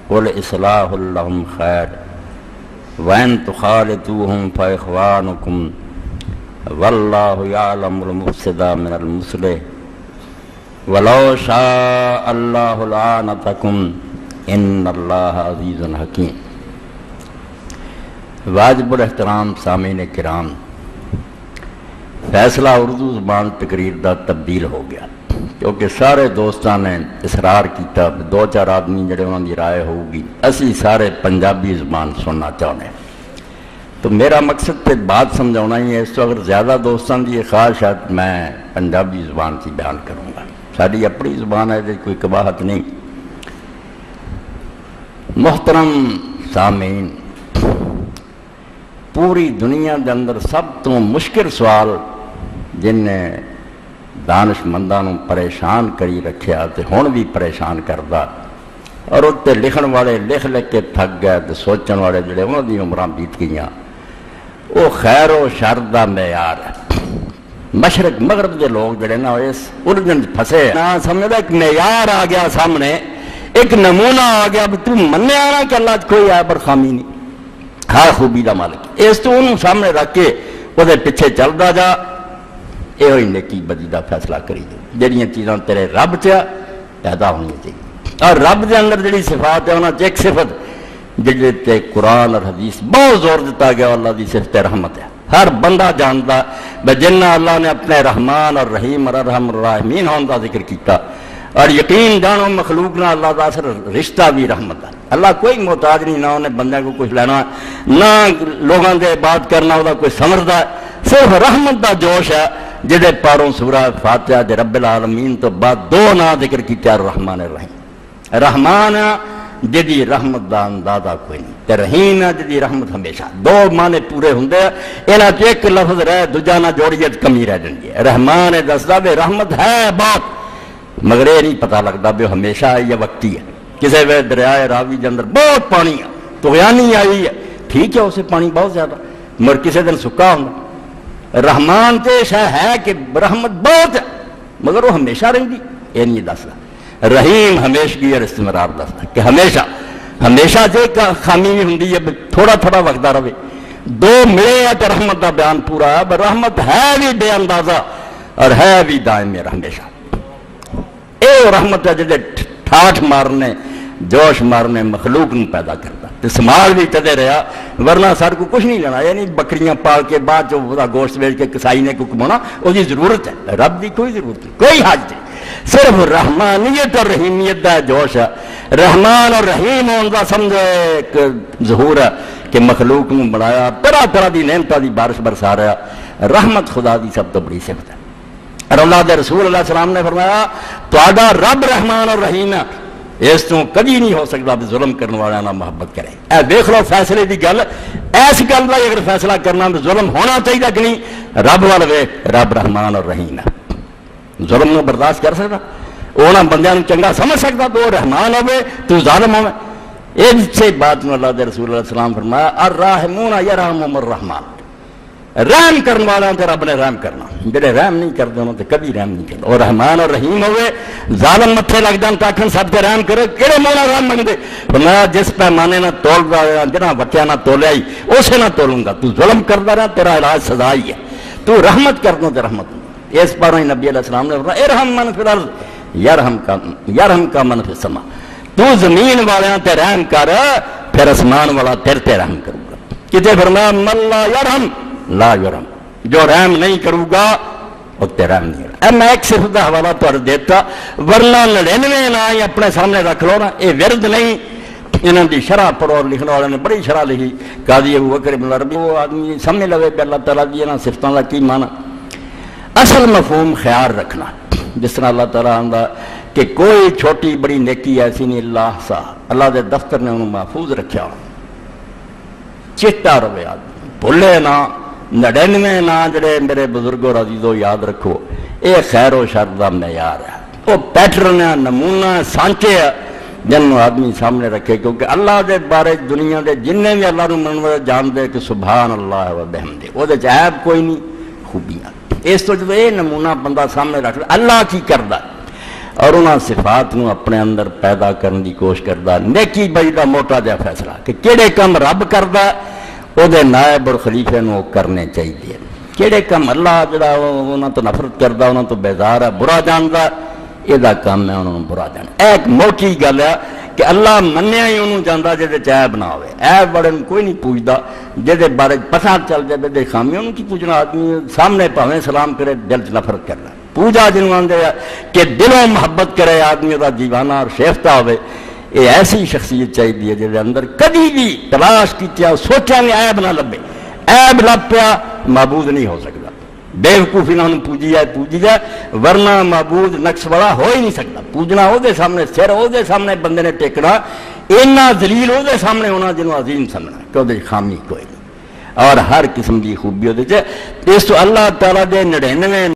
Speaker 1: قُلْ إِصْلَاحٌ لَهُمْ خَيْرٌ وَإِن تُخَالِطُوهُمْ فَإِخْوَانُكُمْ وَاللَّهُ يَعْلَمُ الْمُفْسِدَ مِنَ الْمُصْلِحِ وَلَوْ شَاءَ اللَّهُ لَعَانَتَكُمْ إِنَّ اللَّهَ عَزِيزٌ حَكِيمٌ۔ واجب الاحترام سامعین کرام، فیصلہ اردو زبان تقریر دا تبدیل ہو گیا کیونکہ سارے دوستاں نے اصرار کیتا، 2-4 آدمی جڑے انہوں کی رائے ہوگی، اسی سارے پنجابی زبان سننا چاہنے، تو میرا مقصد پہ بات سمجھانا ہی ہے۔ اس تو اگر زیادہ دوستان کی خواہش ہے میں پنجابی زبان کی بیان کروں گا، ساری اپنی زبان ہے کوئی قباحت نہیں۔ محترم سامعین، پوری دنیا کے اندر سب تو مشکل سوال جن نے دانش منداں نوں پریشان کری رکھیا تے ہن بھی پریشان کردا، اور اتنے لکھن والے لکھ کے تھک گئے تے سوچن والے جڑے انہاں دی عمراں بیت گئیاں، وہ خیر و شر دا معیار ہے۔ مشرق مغرب دے لوگ جڑے نا اس الجھن پھسے نہ سمجھدا، ایک معیار آ گیا سامنے، ایک نمونہ آ گیا بھی تو منیا نا کہ اللہ کوئی عیب اور خامی نہیں، ہر خوبی دا مالک، اس تو انہوں سامنے رکھ کے وہ پیچھے چلتا جا، یہ نیکی بدی کا فیصلہ کری جائے، جہاں چیزاں تیرے رب چ پیدا ہونی چاہیے۔ اور رب دے اندر جڑی صفات ہے انہاں چ ایک صفت جہے تے قرآن اور حدیث بہت زور دیتا گیا، اللہ دی صفت رحمت ہے۔ ہر بندہ جانتا ہے جنہ اللہ نے اپنے رحمان اور رحیم اور ارحم الراحمین ہونے کا ذکر کیتا، اور یقین جانو مخلوق نہ اللہ کا اثر رشتہ بھی رحمت ہے۔ اللہ کوئی محتاج نہیں، نہ انہیں بندے کو کچھ لینا، نہ لوگوں کے بات کرنا وہ کوئی سمجھتا ہے، صرف رحمت کا جوش ہے جہے پاروں سورہ فاتحہ دے رب العالمین تو بعد دو نا ذکر کیتے، الرحمن الرحیم۔ رحمان جدی رحمت دا اندازہ کوئی نہیں، تے رحیم جدی رحمت ہمیشہ، دو معنی پورے ہوندے ہیں، انہاں چ ایک لفظ رہے دوجا نہ جوڑیے کمی رہ جاندی ہے۔ رحمان دسدا بھی رحمت ہے بات، مگر یہ نہیں پتہ لگتا بھی وہ ہمیشہ ہے یا وقتی ہے۔ کسی وقت دریائے راوی کے اندر بہت پانی ہے، طغیانی آئی ہے، ٹھیک ہے اسے پانی بہت زیادہ، مگر کسی دن سکا ہونا۔ رحمان تے شاہ ہے کہ رحمت بہت ہے مگر وہ ہمیشہ رہی، یہ نہیں دستا۔ رحیم ہمیشگی اور استمرار دستا کہ ہمیشہ ہمیشہ جے خامی بھی ہوں تھوڑا تھوڑا وقت رہے، دو ملے ہے تو رحمت کا بیان پورا ہے، پر رحمت ہے بھی بے اندازہ اور ہے بھی دائم ہمیشہ۔ اے رحمت ہے جہاں ٹھاٹھ مارنے جوش مارنے مخلوق نو پیدا کرتا، سمال بھی تدے رہا، ورنہ سر کو کچھ نہیں لینا، یعنی بکریاں پال کے بعد جو گوشت بیچ کے کسائی نے کو کمانا وہ ظضرورت ہے، رب کی کوئی ضرورت نہیں، کوئی حاجت نہیں، صرف رحمانیت اور رحیمیت کا جوش ہے۔ رحمان اور رحیم ہونے کا سمجھو ایک ظہور ہے کہ مخلوق نو بنایا، طرح طرح کی نعمتوں کی بارش برسا رہا، رحمت خدا کی سب تو بڑی صفت ہے۔ اور اللہ دے رسول علیہ السلام نے فرمایا تہاڈا رب رحمان اور رحیم ہے، اس تو کدی نہیں ہو سکتا بھی ظلم کرنے والا نہ محبت کرے۔ اے دیکھ لو فیصلے کی گل، ایس گل کا اگر فیصلہ کرنا بھی ظلم ہونا چاہیے کہ نہیں، رب وال ویکھ، رب رحمان اور رحیم ہے، ظلم نو برداشت کر سکتا، انہاں بندیاں نو چنگا سمجھ سکتا تو رحمان ہوے تو ظالم ہوے؟ اس بات نو اللہ دے رسول علیہ السلام فرمایا الراحمون یرحمہم الرحمان، رحم کرنے والا تے رب نے رحم کرنا، جڑے رحم نہیں کرتے انہوں تے کبھی رحم نہیں کرنا۔ اور رحمان اور رحیم ہوئے ظالم متھے لگ جان تاکن سب تے رحم کرے، کہڑے مولا رحم منگدے؟ فرمایا جس پیمانے نہ تول رہا جنہ بچہ نہ تولیا ہی اسے نہ تولوں گا، تو ظلم کرتا رہا تیرا علاج سزا ہی ہے، تو رحمت کرنا تے رحمت۔ اس پر نبی علیہ السلام نے فرمایا ارحم من فی الارض یرحم کا من فی السماء، تو زمین والیاں تے رحم کر پھر اسمان والا تیرے تے رحم کروں گا۔ کتے فرمایا من لا یرحم لا یرحم، جو رحم نہیں کروں گا وہ تیرا رحم نہیں کروں۔ میں ایک صرف کا حوالہ تو دیتا، ورنہ 99 نہ ہی اپنے سامنے رکھ لو نا، یہ ورد نہیں۔ انہوں کی شرح پڑھو، اور لکھنے والے نے بڑی شرح لکھی، قاضی ابو بکر بن عربی، وہ آدمی سمجھ لگے کہ اللہ تعالیٰ کی یہاں صفتوں کا کی معنی۔ اصل مفہوم خیال رکھنا، جس طرح اللہ تعالیٰ آندا کہ کوئی چھوٹی بڑی نیکی ایسی نہیں اللہ سا، اللہ دے دفتر نے انہوں محفوظ رکھا، چیتا رہے آدمی، بھولے نہ، 99 نا جڑے میرے بزرگوں عزیزوں یاد رکھو، یہ خیر و شر کا معیار ہے، وہ پیٹرن ہے، نمونہ ہے، سانچے ہے جنہوں آدمی سامنے رکھے، کیونکہ اللہ دے بارے دنیا دے جننے بھی اللہ نو جان دے کہ سبحان اللہ و بحمدہ، وہ دے عیب کوئی نہیں، خوبیاں۔ اس تو جب یہ نمونہ بندہ سامنے رکھ لے اللہ کی کردا اور انہاں صفات نو اپنے اندر پیدا کرنے کی کوشش کردا، نیکی بئی دا موٹا جا فیصلہ کہ کیڑے کم رب کردا وہ نائب اور خلیفے نو کرنے چاہیے، کہڑے کام اللہ جڑا انہوں تو نفرت کرتا، انہوں تو بیزار ہے، برا جانتا، یہ کام ہے انہوں نے برا جانا۔ ایک موٹی گل ہے کہ اللہ منیا ہی انہوں جانا جہاں عیب نہ ہوئے، عیب بڑے کوئی نہیں پوچھتا، جہاں بارے پتا چل جائے بے خامی انہوں کی پوچھنا، آدمی سامنے پاویں سلام کرے دل چ نفرت کرنا، پوجا جنہوں آدھے کہ دلوں محبت کرے آدمی وہ دیوانہ اور شیفتہ ہوئے، یہ ایسی شخصیت چاہیے جہاں اندر کبھی بھی تلاش کی سوچا نہیں عیب نہ لبے، عیب لب پیا معبود نہیں ہو سکتا، بے وقوفی نہ پوجی جائے ورنہ معبود نقص والا ہو ہی نہیں سکتا۔ پوجنا وہ سامنے، سر وہ سامنے بندے نے ٹیکنا، اینا ذلیل وہ سامنے ہونا جنہوں عظیم سمجھنا کہ وہ خامی کوئی نہیں، اور ہر قسم کی خوبی وہ اس تو اللہ تعالیٰ دے 99